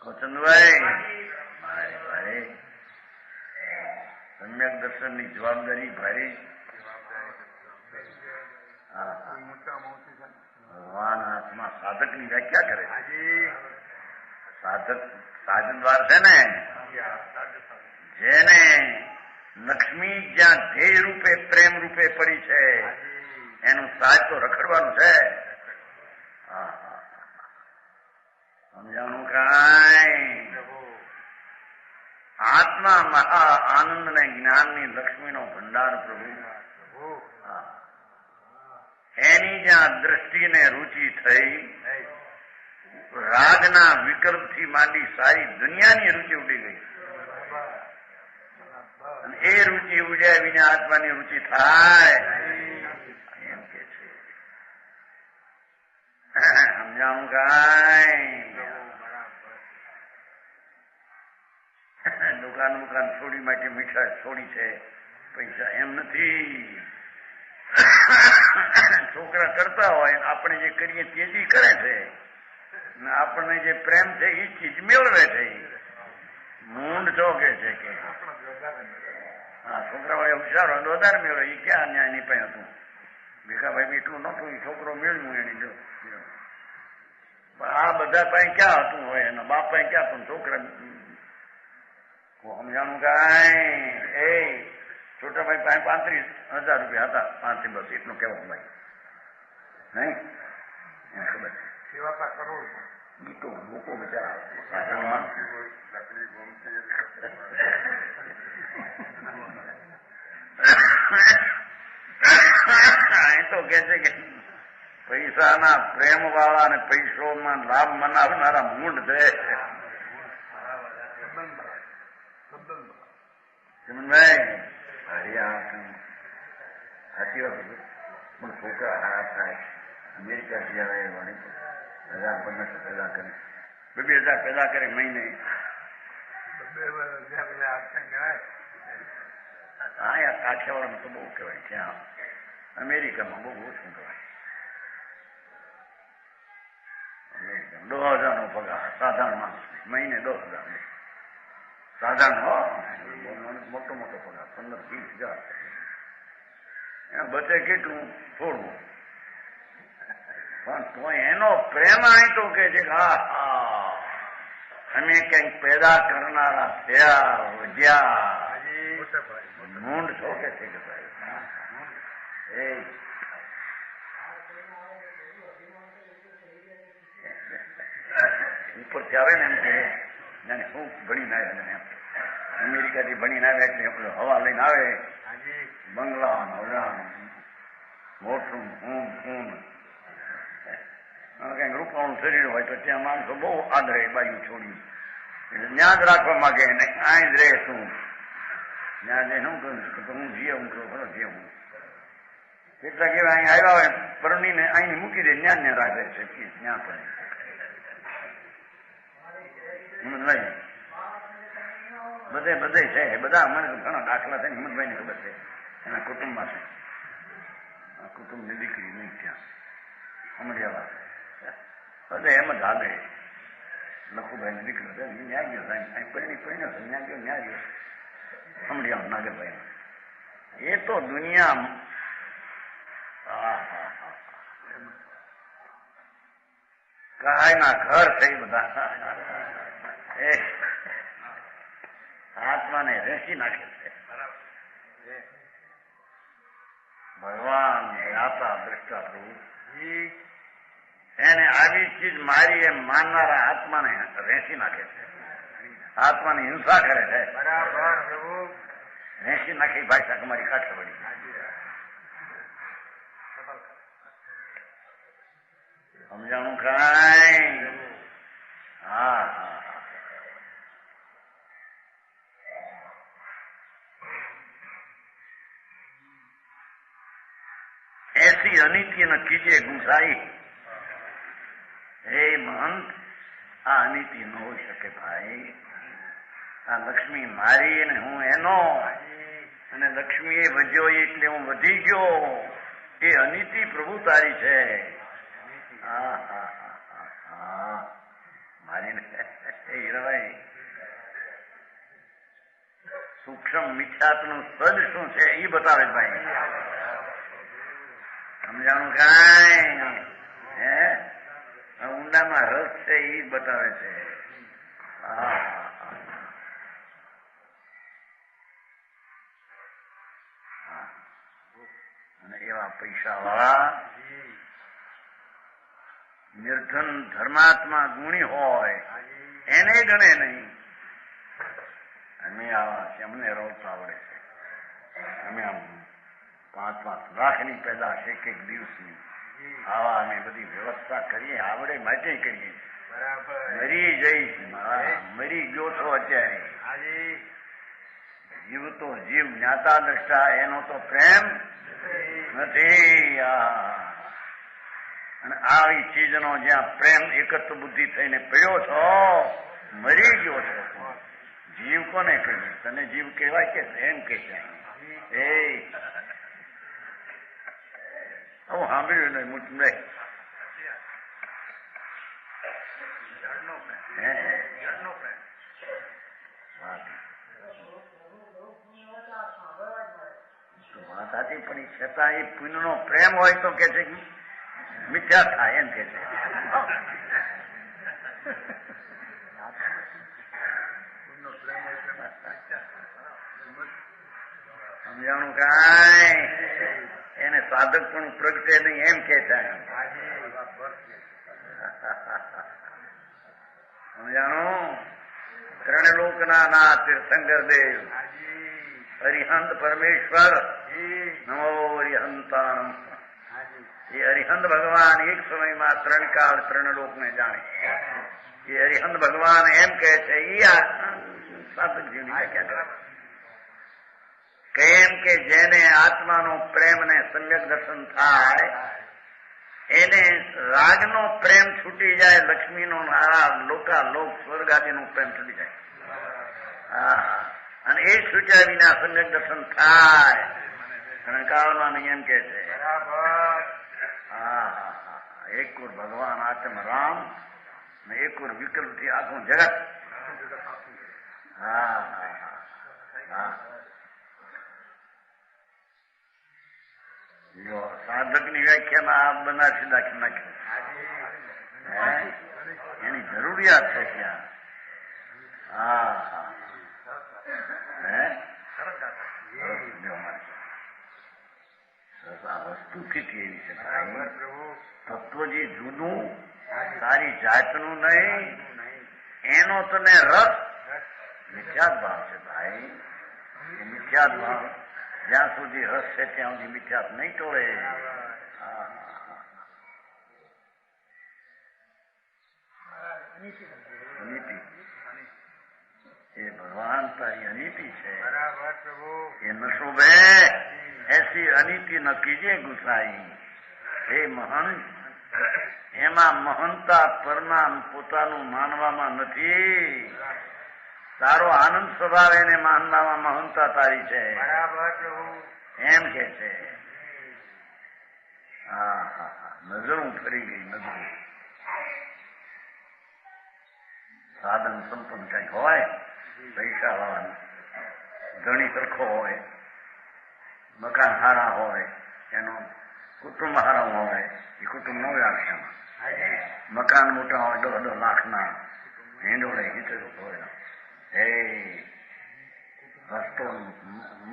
C: કોચંદભાઈ ભારે સમ્યક દર્શનની જવાબદારી ભારે. ભગવાન આત્મા સાધકની વ્યાખ્યા કરે સાધક સાધનદ્વાર છે ને જેને લક્ષ્મી જ્યાં ધ્યેય રૂપે પ્રેમ રૂપે પડી છે એનું સાજ તો રખડવાનું છે. સમજાણું કાંઈ? આત્મા મહા આનંદ ને જ્ઞાનની લક્ષ્મીનો ભંડાર પ્રભુ. એની જ્યાં દ્રષ્ટિને રુચિ થઈ રાગના વિકલ્પથી માંડી સારી દુનિયાની રુચિ ઉડી ગઈ. અને એ રુચિ ઉડ્યા વિના આત્માની રુચિ થાય એમ કે છે. સમજાણું કાંઈ? દુકાન છોડી માટે મીઠા છોડી છે પૈસા એમ નથી. છોકરા કરતા હોય આપણે જે કરીએ તેજી કરે છે ને આપણને જે પ્રેમ છે એ ચીજ મેળવે છે. મૂંડ ચોકે છે કે હા છોકરા વાળે હોશિયાર હોય વધારે મેળવે. એ ક્યાં ન્યાય નહીં પણ હતું ભીખાભાઈ એટલું નહોતું એ છોકરો મેળવ્યું એની જો. આ બધા પાસે ક્યાં હતું હોય એના બાપ પાસે ક્યાં પણ છોકરા સમજાણું કાંઈ? એ છોટાભાઈ પાસે 35,000 રૂપિયા હતા 5 થી બસ એટલું કહેવાનું ભાઈ નહીં એને ખબર છે.
D: સેવા કરોડ
C: ગીતો મૂકો બિચારા સાધનમાં એ તો કે છે કે પૈસાના પ્રેમ વાળા અને પૈસોમાં લાભ મનાવનારા મૂંડ છે. ચમનભાઈ સાચી વાત પણ છોકરા હારા થાય અમેરિકા જયારે 1,000-1,500 પેદા કરે 2,000 પેદા કરે મહિને. હા યાર કાઠિયાવાડમાં તો બહુ કહેવાય ત્યાં અમેરિકામાં બહુ ઓછું કહેવાય. અમેરિકામાં 10,000 નો પગાર સાધારણ માણસ મહિને 10,000 સાધારણ હો મોટો મોટો પગાર 15-20,000 એના બચે કેટલું થોડું પણ તો એનો પ્રેમ અહીં તો કે છે હા અમે કંઈક પેદા કરનારા થયા વધ્યા. મૂંડ છો કે છે કે ભાઈ એ ઉપરથી આવે ને એમ કે જાણે શું ભણીને આવ્યા એમ અમેરિકાથી ભણીને આવ્યા એટલે હવા લઈને આવે બંગલા મોટું ઊન કઈક રૂપાળું શરીર હોય તો ત્યાં માણસો બહુ આદરે બાજુ છોડી એટલે ત્યાં જ રાખવા માંગે ને આ જ રહે શું ત્યાં જઈને શું કહું તો હું જીવું કહું ખરો જીવું. કેટલાક એવા અહીં આવ્યા હોય પરણીને અહીં મૂકી દે ત્યાં રાખે છે ત્યાં પણ બધે છે બધા મને ઘણા દાખલા છે હિંમતભાઈ ને ખબર છે એના કુટુંબમાં છે. આ કુટુંબની દીકરી નહીં ત્યાં અમરિયાવા બધે એમ જ હાલે. લખુભાઈ ની દીકરો છે ન્યા ગયો પરણ્યો છે ન્યા ગયો અમરિયાવા નાગરભાઈ. એ તો દુનિયા કાયના ઘર છે બધા એ આત્માને રેસી નાખે છે. ભગવાન દાતા દ્રષ્ટા પ્રભુ એને આવી ચીજ મારી એમ માનનારા આત્માને રેસી નાખે છે. આત્માની હિંસા કરે છે.
D: બરાબર પ્રભુ
C: રેસી નાખી ભાષા તમારી કાઠિયાવાડી. સમજાણું કાંઈ? હા ऐसी अनित्य न कीजिए गुंसाई. હે મહંત આ અનિતિ ન હોઈ શકે ભાઈ. આ લક્ષ્મી મારી અને હું એનો અને લક્ષ્મી એ વધ્યો એટલે હું વધી ગયો. એ અનિતિ પ્રભુ તારી છે. મારી હીરાભાઈ સૂક્ષ્મ મિથ્યાત્વનું સદ શું છે એ બતાવે ભાઈ. સમજાણું કાંઈ હે ઊંડામાં રસ છે એ બતાવે છે. અને એવા પૈસા વાળા નિર્ધન ધર્માત્મા ગુણી હોય એને ગણે નહીં. અમે આવા છે, અમને રોજ આવડે છે. અમે આમ 5-5 લાખની પેદાશ એક દિવસની આવા અમે બધી વ્યવસ્થા કરીએ, આવડે માટે કરીએ. મરી જઈશ, મરી ગયો છો અત્યારે. જીવ તો જીવ, જ્ઞાતા દ્રષ્ટા એનો તો પ્રેમ નથી. અને આવી ચીજનો જ્યાં પ્રેમ એકત્ર બુદ્ધિ થઈને પડ્યો છો, મરી ગયો છો. જીવ કોને કહીએ? તને જીવ કહેવાય કે એમ કે છે? એ હું સાંભળ્યું નહીં હું તમને વાત સાચી, પણ એ છતાં એ પુણ્યનો પ્રેમ હોય તો કે છે મિથ્યા થાય એમ કે છે. સમજાણું કાંઈ એને સાધક પણ પ્રગટે નહીં એમ કે છે. સમજાણું? ત્રણલોકના નાથ તીર્થંકર દેવ અરિહંત પરમેશ્વર નમો અરિહંતાણમ. એ અરિહંત ભગવાન એક સમયમાં 3 કાળ 3 લોકને જાણે. એ અરિહંત ભગવાન એમ કે છે એ સાધકજીની વ્યાખ્યા કેમ કે જેને આત્માનો પ્રેમ ને સમ્યક દર્શન થાય એને રાગનો પ્રેમ છૂટી જાય, લક્ષ્મીનો નારા લોકા લોક સ્વર્ગ આદિનો પ્રેમ છૂટી જાય. અને એ છૂટ્યા વિના સમ્યક દર્શન થાય. કાળમાં નહીં એમ કે છે. એક કુર ભગવાન આત્મ રામ ને એક કુર વિકલ્પ થી આખું જગત. સાધક ની વ્યાખ્યામાં આ બનારસી દાખી નાખ્યું. એની જરૂરિયાત છે ત્યાં. વસ્તુ કેટલી એવી છે તત્વજી જૂનું, તારી જાતનું નહીં. એનો તને રસ મિથ્યાત ભાવ છે ભાઈ. એ મિથ્યાત ભાવ જ્યાં સુધી રસ છે ત્યાં સુધી મિથ્યાત નહીં ટોળે. અનિતિ એ ભગવાન તારી અનિતિ છે. એ ન શોભે એસી અનિતિ ન કીજે ગુસાઈ. હે મહંત, એમાં મહંતા પરમાન પોતાનું માનવામાં નથી. તારો આનંદ સ્વભાવ એને માનવામાં મહંતા તારી છે એમ કે છે. નજરું ફરી ગઈ. નજરું સાધન સંપન્ન કઈ હોય, પૈસા વાળા ધણી સરખો હોય, મકાન હારા હોય, એનો કુટુંબ હારા હોય, એ કુટુંબ નો વ્યાખ્યામાં. મકાન મોટા હોય 10 લાખના હિંડોળે હિતર હોય, એ રસ્તો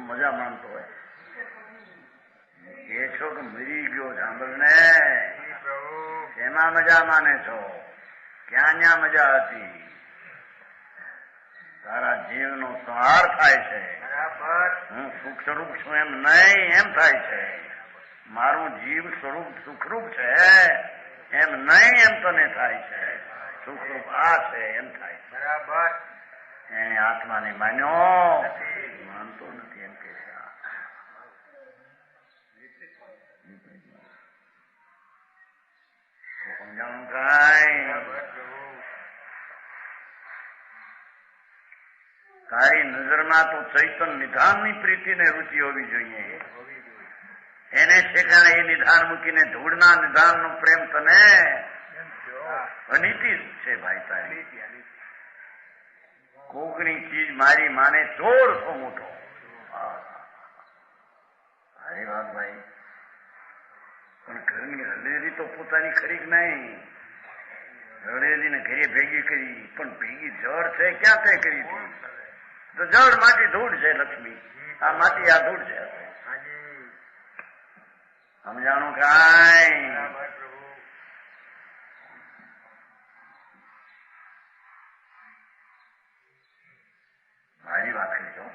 C: મજા માનતો હોય. એ છો કે મરી ગયો સાંભળ ને, એમાં મજા માને છો? ક્યાં ન્યા મજા હતી? તારા જીવનો સંહાર થાય છે. હું સુખ સ્વરૂપ છું એમ નહીં, એમ થાય છે. મારું જીવ સ્વરૂપ સુખરૂપ છે એમ નહીં, એમ તને થાય છે. સુખરૂપ આ છે એમ થાય છે. એને આત્માને માન્યો, માનતો નથી એમ કે છે. સમજાણું કાંઈ? તારી નજરમાં તો ચૈતન નિધાનની પ્રીતિને રુચિ હોવી જોઈએ. એને ઠેકાણે એ નિધાન મૂકીને ધૂળના નિધાનનો પ્રેમ તને અનિતિ છે ભાઈ તારી. કોકની ચીજ મારી માને ચોર છો મોટો. સારી વાત ભાઈ, પણ રડેલી તો પોતાની ખરી જ નહીં, રડેલી ને ઘરે ભેગી કરી, પણ ભેગી જળ છે ક્યાં તે કરી હતી? તો જળ માટી ધૂળ છે લક્ષ્મી, આ માટી આ ધૂળ છે. સમજાણું કાંઈ? મારી વાત કરી છો.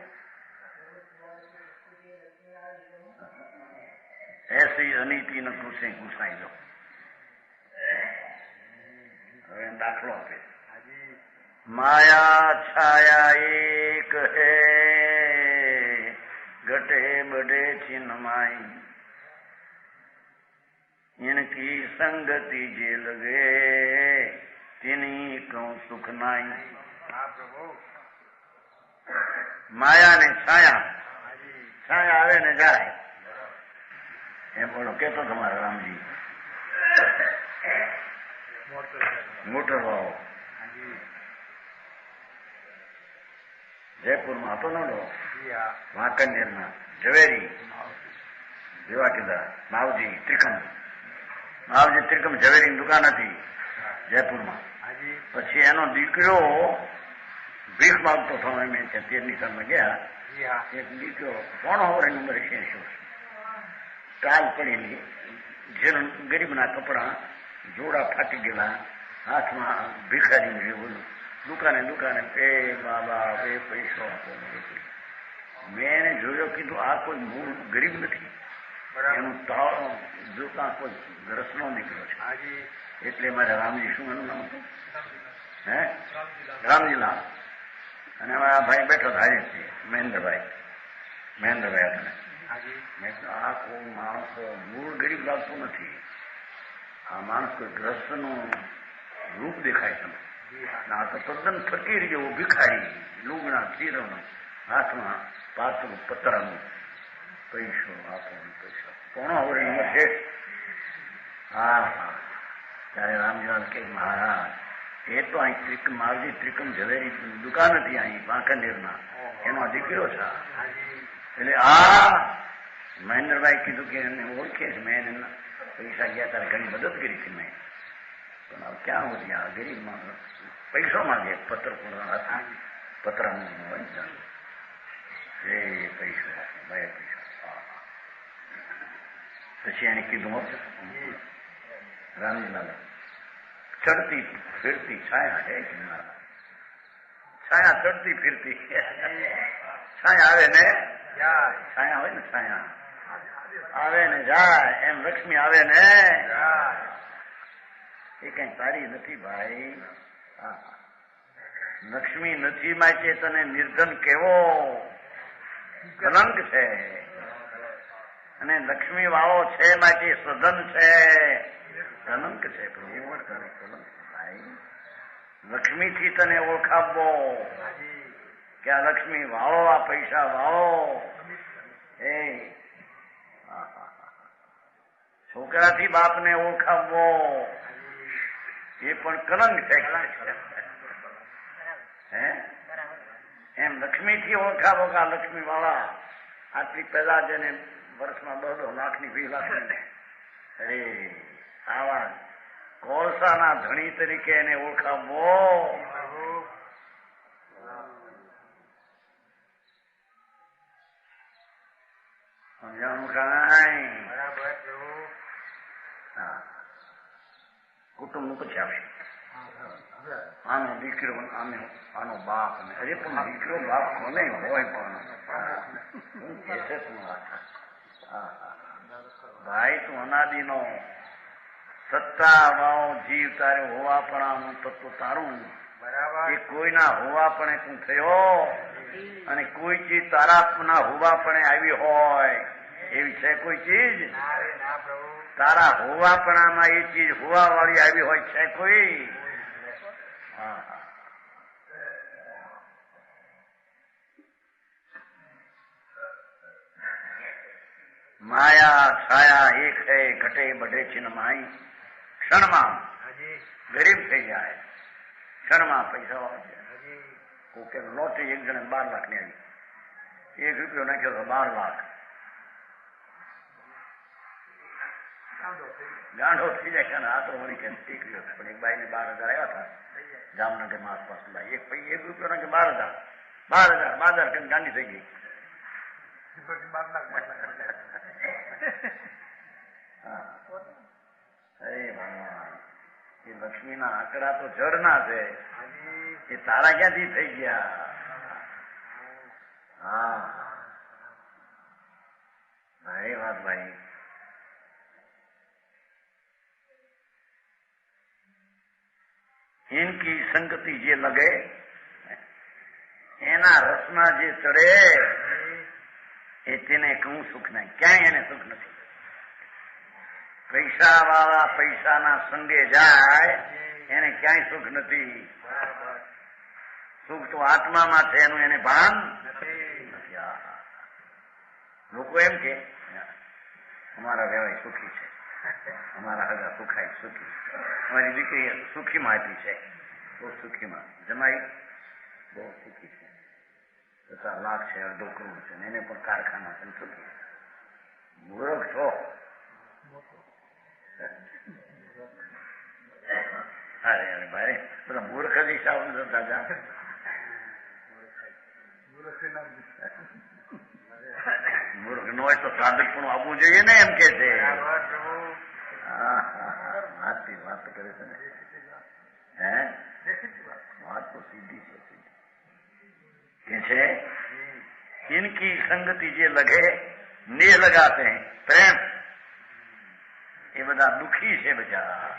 C: એસી અનીતિ ન ઘૂસે ઘૂસાઈ લો. હવે દાખલો આપે. માયા છાયા એક હે ઘટે બડે ચિન્માઈ, ઇનકી સંગતિ જે લગે તેની કહું સુખ નાઈ. માયા ને છાયા, છાયા આવે ને જાય એમ બોલો કેતો તમારા રામજી. મોટર વાળો જયપુરમાં હતો ને વાંકનેર ના ઝવેરી જેવા કીધા માવજી ત્રિકમ ઝવેરી ની દુકાન હતી જયપુરમાં. પછી એનો દીકરો ભીખ માંગતો હતો. અમે તેરની સામે ગયા, એક દીકરો 3 વર્ષની ઉંમરે છે, કાલ પડેલી, જેનો ગરીબના કપડા જોડા ફાટી ગયેલા, હાથમાં ભિખારી જેવું, દુકાને એ બાબા એ પૈસો આપો. મેં એને જોયો, કીધું આ કોઈ મૂળ ગરીબ નથી, એનું તાવ જોતા કોઈ રસનો નીકળ્યો છે. એટલે મારે રામજી, શું એનું નામ હતું? રામજીલાલ. અને અમારા ભાઈ બેઠો હાજર છે, મહેન્દ્રભાઈ આપણે. મેં કીધું આ કોઈ માણસ મૂળ ગરીબ લાગતો નથી, આ માણસ કોઈ ગ્રસ્તનું રૂપ દેખાય છે. આ તો તદ્દન ફકીર જેવું ભિખારી, લુગણા ચીરવનું, હાથમાં પાતળું પતરાનું, પૈસો આપો પૈસો. 3 વર્ષની છે. હા ત્યારે રામજીલાલ કે મહારાજ એ તો અહીં માવજી ત્રિકમ ઝવેરી દુકાન હતી અહીં વાંકનેરના, એનો દીકરો છે. એટલે મહેન્દ્રભાઈ કીધું કે એને ઓળખે છે, મેં એને પૈસા ગયા ત્યારે ઘણી મદદ કરી હતી મેં, પણ હવે ક્યાં હોતી આ ગરીબ માણસ પૈસો માંગે, પતરાનું હોય એ પૈસો ભાઈ પૈસા. પછી એને કીધું રામજીલાલ ચડતી ફિરતી છાયા હે કે મારા, છાયા ચડતી ફિરતી છાયા આવે ને છાયા હોય ને, છાયા આવે ને જાય એમ લક્ષ્મી આવે ને. એ કઈ સારી નથી ભાઈ. લક્ષ્મી નથી માટે તને નિર્ધન કેવો કલંક છે, અને લક્ષ્મી વાળો છે માટે સધન છે કલંક છે. કલંક ભાઈ, લક્ષ્મીથી તને ઓળખાવો કે આ લક્ષ્મી વાળો, આ પૈસા વાળો. એ છોકરાથી બાપને ઓળખાવો એ પણ કલંક છે. એમ લક્ષ્મીથી ઓળખાવો કે આ લક્ષ્મી વાળા, આટલી પહેલા જેને વર્ષમાં 2 લાખની 20 લાખની, અરે આવા કોલસાના ધણી તરીકે એને ઓળખાવો. સમજાણું કાંઈ? હા, કુટુંબ નું પછી આવશે. આનો દીકરો, આનો બાપ, ને અરે પણ દીકરો બાપ કોને હોય પણ ભાઈ તું અનાદિનો સત્તા વાળો જીવ, તારે હોવા પણ તત્વ તારું, એ કોઈના હોવા પણ તું થયો, અને કોઈ ચીજ તારા હોવા પણ આવી હોય એવી છે કોઈ ચીજ? તારા હોવાપણામાં એ ચીજ હોવા વાળી આવી હોય છે કોઈ? માયા છાયા એક હે ઘટે બઢે ચિન્માઈ. ક્ષણમાં ગરીબ થઈ જાય, ક્ષણમાં પૈસા વાળો. કોકે લોટરી એક જણે 12 લાખની આવી, 1 રૂપિયો નાખ્યો તો 12 લાખ. ગાંડો થઈ જાય છે ને આ તો વળી કે દીકરીઓ પણ એક બાઈને 12,000 આવ્યા હતા જામનગરમાં આસપાસ એક રૂપિયાના કે 12,000 કરીને ગાંડી થઈ ગઈ. અરે ભગવાન એ લક્ષ્મીના આંકડા તો જળના છે એ તારા ક્યાંથી થઈ ગયા. હા ભાઈ વાત ભાઈ ઇનકી સંગતિ જે લગે એના રસમાં જે ચડે એ તેને કહું સુખ નહીં. ક્યાંય એને સુખ નથી. પૈસા વાળા પૈસાના સંગે જાય એને ક્યાંય સુખ નથી. સુખ તો આત્મામાં છે એનું એને ભાન નથી. લોકો એમ કે અમારા વ્યવહાર સુખી છે, અમારા હગા સુખાય સુખી, અમારી દીકરી સુખીમાં આપી છે, બહુ સુખીમાં જમાઈ બહુ સુખી છે, 50 લાખ છે, 2.5 કરોડ છે, એને પણ કારખાના છે સુખી. મૂર્ખ છો. અરે અરે ભાઈ બધા મૂર્ખ જ હિસાબ નથી દાદા. મૂર્ખ ન હોય તો સાધક પણ આવવું જોઈએ ને એમ કે છે. વાત તો કરે છે ને હે વાત તો સીધી છે કે છે इनकी संगति જે લગે ને લગાતે હૈ પ્રેમ એ બધા દુખી છે બચારા.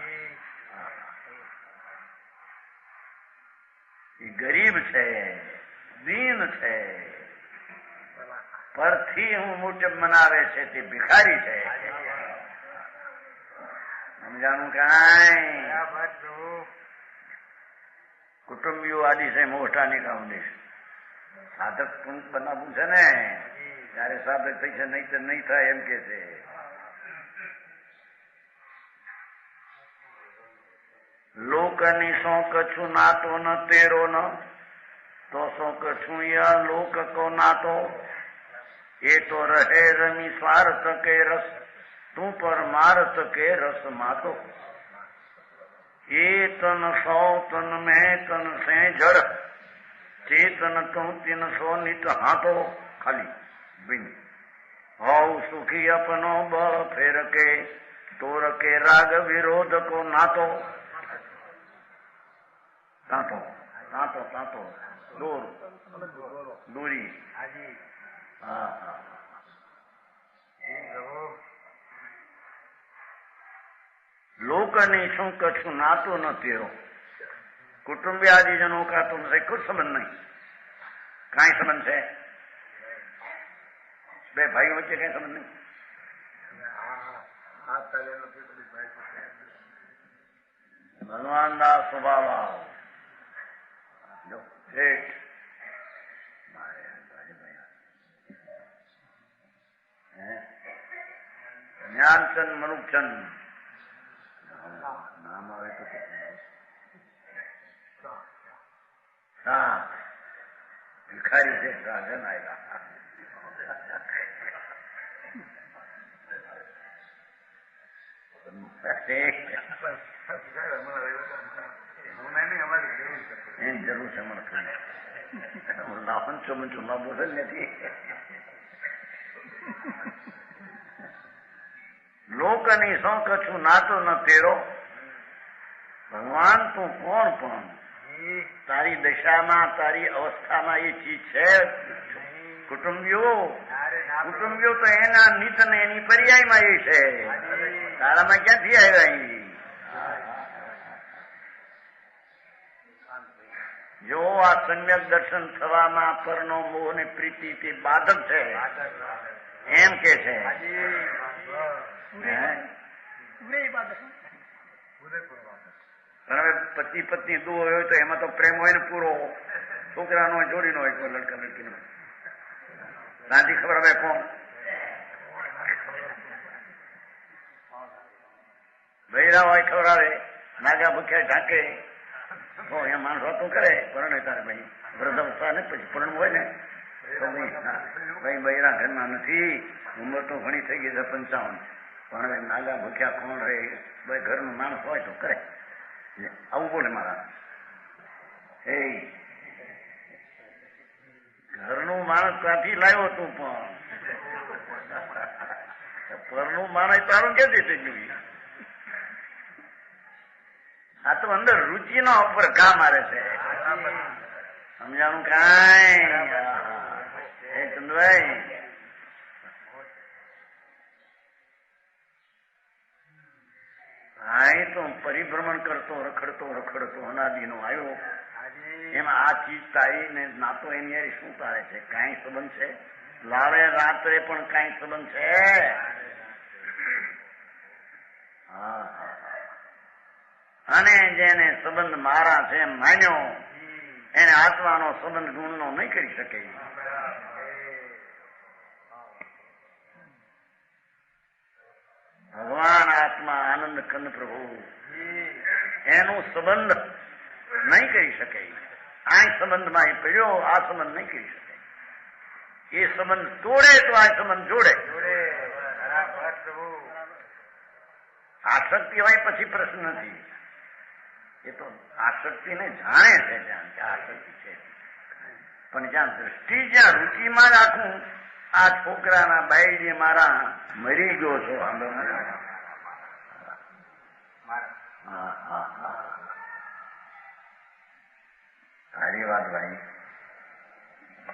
C: એ ગરીબ છે, દીન છે, પરથી હું મુજબ મનાવે છે તે ભિખારી છે. સમજાણું કાંઈ કુટુંબીઓ આદિ છે મોટાની કામદેશ. સાધક પણ બનાવવું છે ને ત્યારે સાધક થઈ છે, નહીં તો નહીં થાય એમ કે છે. લોકની સો કછું નાતો ન તેરો ન તો સો કછું યા લોક કો નાતો એ તો રહે રમી સ્વાર્થ કે રસ તું પરમાર્થ કે રસ માતો એ તન સો તન મેં તન સે જડ ચેતન તું તીન સો નિત હાથો ખાલી બિન હોવ સુખી અપનો બળ ફેર કે તોર કે રાગ વિરોધ કો નાતો તાંતો તાંતો તાંતો દોર દોરી. હા હા લોકની શું કછું નાતો ન તેરો कुटुंबी आदिजनों का तुमसे कुछ संबंध नहीं. कहीं संबंध है बे भाई बच्चे कहीं संबंध नहीं. भगवान दास स्वभाव ज्ञानचंद मनुचंद नाम आवे तो हाँ भिखारी से राजन आएगा. જરૂર છે મને લાવન ચોમાં બોલે નથી. લોકની સો કછું નાતો ન તેરો. ભગવાન તું કોણ પણ તારી દશામાં તારી અવસ્થામાં એ ચીજ છે. કુટુંબીઓ તો એના નિત ને એની પર્યાયમાં એ છે. તારામાં ક્યાંથી આવ્યા? જો આ સમ્યક દર્શન થવામાં પરનો મોહ ને પ્રીતિ તે બાધક છે એમ કે છે. હવે પતિ પત્ની દો હોય તો એમાં તો પ્રેમ હોય ને પૂરો. છોકરાનો હોય, જોડીનો હોય, લડકા લડકીનો. રાજી ખબર હવે કોણ બૈરા હોય ખવડાવે, નાગા ભૂખ્યા ઢાંકે. એ માણસ વાતું કરે પરણે તારે ભાઈ વૃદ્ધાવસ્થા ને પછી પરણવું હોય ને તો ભાઈ બૈરા ઘરમાં નથી. ઉંમર તો ઘણી થઈ ગઈ છે 55. પણ હવે નાગા ભૂખ્યા કોણ રહે? ભાઈ ઘરનું માણસ હોય તો કરે. આવું બોલે મારા. એ ઘરનું માણસ ત્યાંથી લાવ્યો તું, પણ પરનું માણસ તારું ક્યાંથી થઈ ગયું? આ તો અંદર રુચિનો ઉપર ઘા મારે છે. સમજાણું કાંઈ? એ ચંદ્રભાઈ, અહીં તો પરિભ્રમણ કરતો રખડતો અનાદિનો આવ્યો. એમાં આ ચીજ તારી ને નાતો એની યારી શું તારે છે? કાંઈ સંબંધ છે? લાવે રાત્રે પણ કાંઈ સંબંધ છે? અને જેને સંબંધ મારા છે એમ માન્યો એને આત્માનો સંબંધ ગુણનો નહીં કરી શકે. ભગવાન આત્મા આનંદ કંદ પ્રભુ એનું સંબંધ નહીં કરી શકે. આ સંબંધમાં એ પડ્યો, આ સંબંધ નહીં કરી શકે. એ સંબંધ તોડે તો આ સંબંધ જોડે. આસક્તિ હોય પછી પ્રશ્ન નથી. એ તો આસક્તિને જાણે છે જ્યાં કે આસક્તિ છે, પણ જ્યાં દ્રષ્ટિ, જ્યાં રુચિમાં રાખું, આ છોકરાના બાઈ મારા મરી ગયો છો. સારી વાત ભાઈ.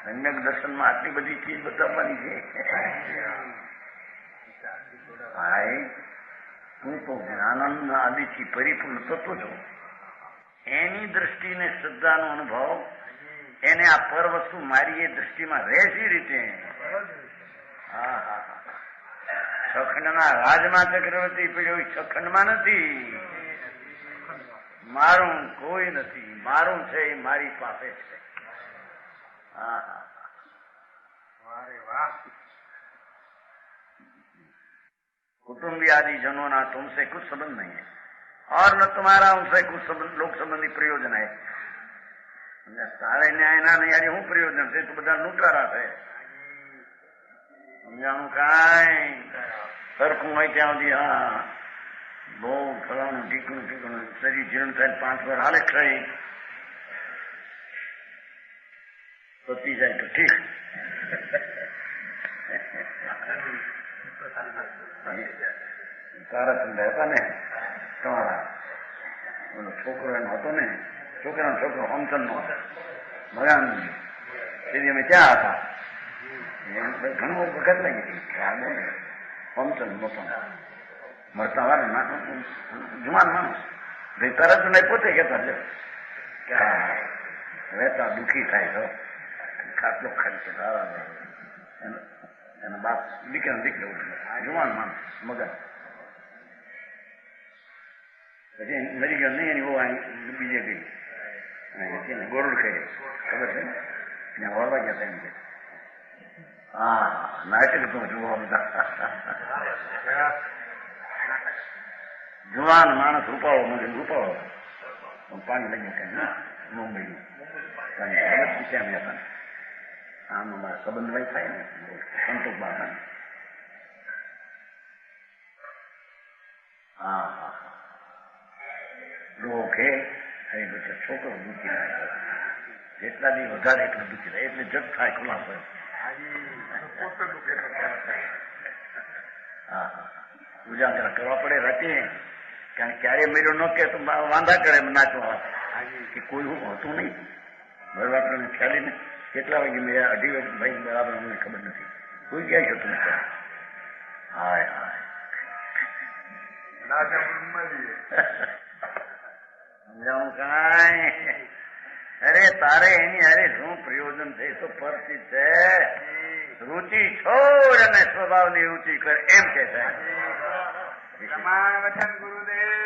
C: સમ્યક દર્શનમાં આટલી બધી ચીજ બતાવવાની છે ભાઈ. હું તો જ્ઞાનંદ આદિથી પરિપૂર્ણ થતો છું. એની દ્રષ્ટિને શ્રદ્ધાનો અનુભવ, એને આ પર વસ્તુ મારી એ દ્રષ્ટિમાં રહેશી રીતે. છખંડના રાજમાં ચક્રવર્તી પીડ્યો, છખંડમાં નથી. મારું કોઈ નથી, મારું છે એ મારી પાસે છે. कुटुंबी आदि जनों ना तुमसे कुछ संबंध नहीं है और न तुम्हारा उनसे कुछ संबंध, लोक संबंधी प्रयोजन है. तारे न्याय ना नहीं यारी हूँ प्रयोजन से तो બધા લૂંટારા છે. સમજાણું કાંઈ? સરખું હોય ત્યાં સુધી હા બહુ ફલાણું ઠીકણું શરીર જીર્ણ થાય 5 વાર હાલે ખાઈ પતી જાય તો ઠીક. તારાચંદ હતા ને તમારા છોકરો એનો હતો ને, છોકરાનો છોકરો હમચંદ નો ભગવાન તેથી અમે ત્યાં હતા. ઘણો વખત લાગી હતી. હમચંદ મોટો મળતા વાર જુવાન માણસ ભાઈ તરત નહીં પોતે કહેતા લે કે રહેતા દુઃખી થાય તો ખાટલો ખર્ચ એના બાપ દીકરા દીકરો જુવાન માણસ મગજ. પછી મરી ગયો નહીં એની બહુ બીજે ગઈ ગોરડ કહે ખબર છે ત્યાં વળવા ગયા હતા એમ કે હા નાટક તો જોવા બધા જુવાન માણસ રૂપાળો મને રૂપાળો પાણી લઈ ગયા મુંબઈનું ત્યાં હતા. આમ અમારા સંબંધ વહી થાય ને સંતોષ બાબા. હા હા ડોકે એ પછી છોકરો દુઃખી થાય. જેટલા દી વધારે એટલું દુઃખી થાય એટલે જગ થાય ખુલાસો. હા ઉજાગરા કરવા પડે રાતે, કારણ ક્યારે મેળો ન કે તો વાંધા કરે નાચવા કે કોઈ હું હોતું નહીં. ભરવાટને ખ્યાલી ને કેટલા વાગે મેં 2:30 વાગે ભાઈ બરાબર અમને ખબર નથી. કોઈ ક્યાંય જતું નથી. હાય હાય સમજાણું કાંઈ? અરે તારે એની અરે શું પ્રયોજન છે? તો પરથી છે. રુચિ છોડ અને સ્વભાવની રુચિ કર એમ કે છે.
D: પ્રમાણ વચન ગુરુદેવ.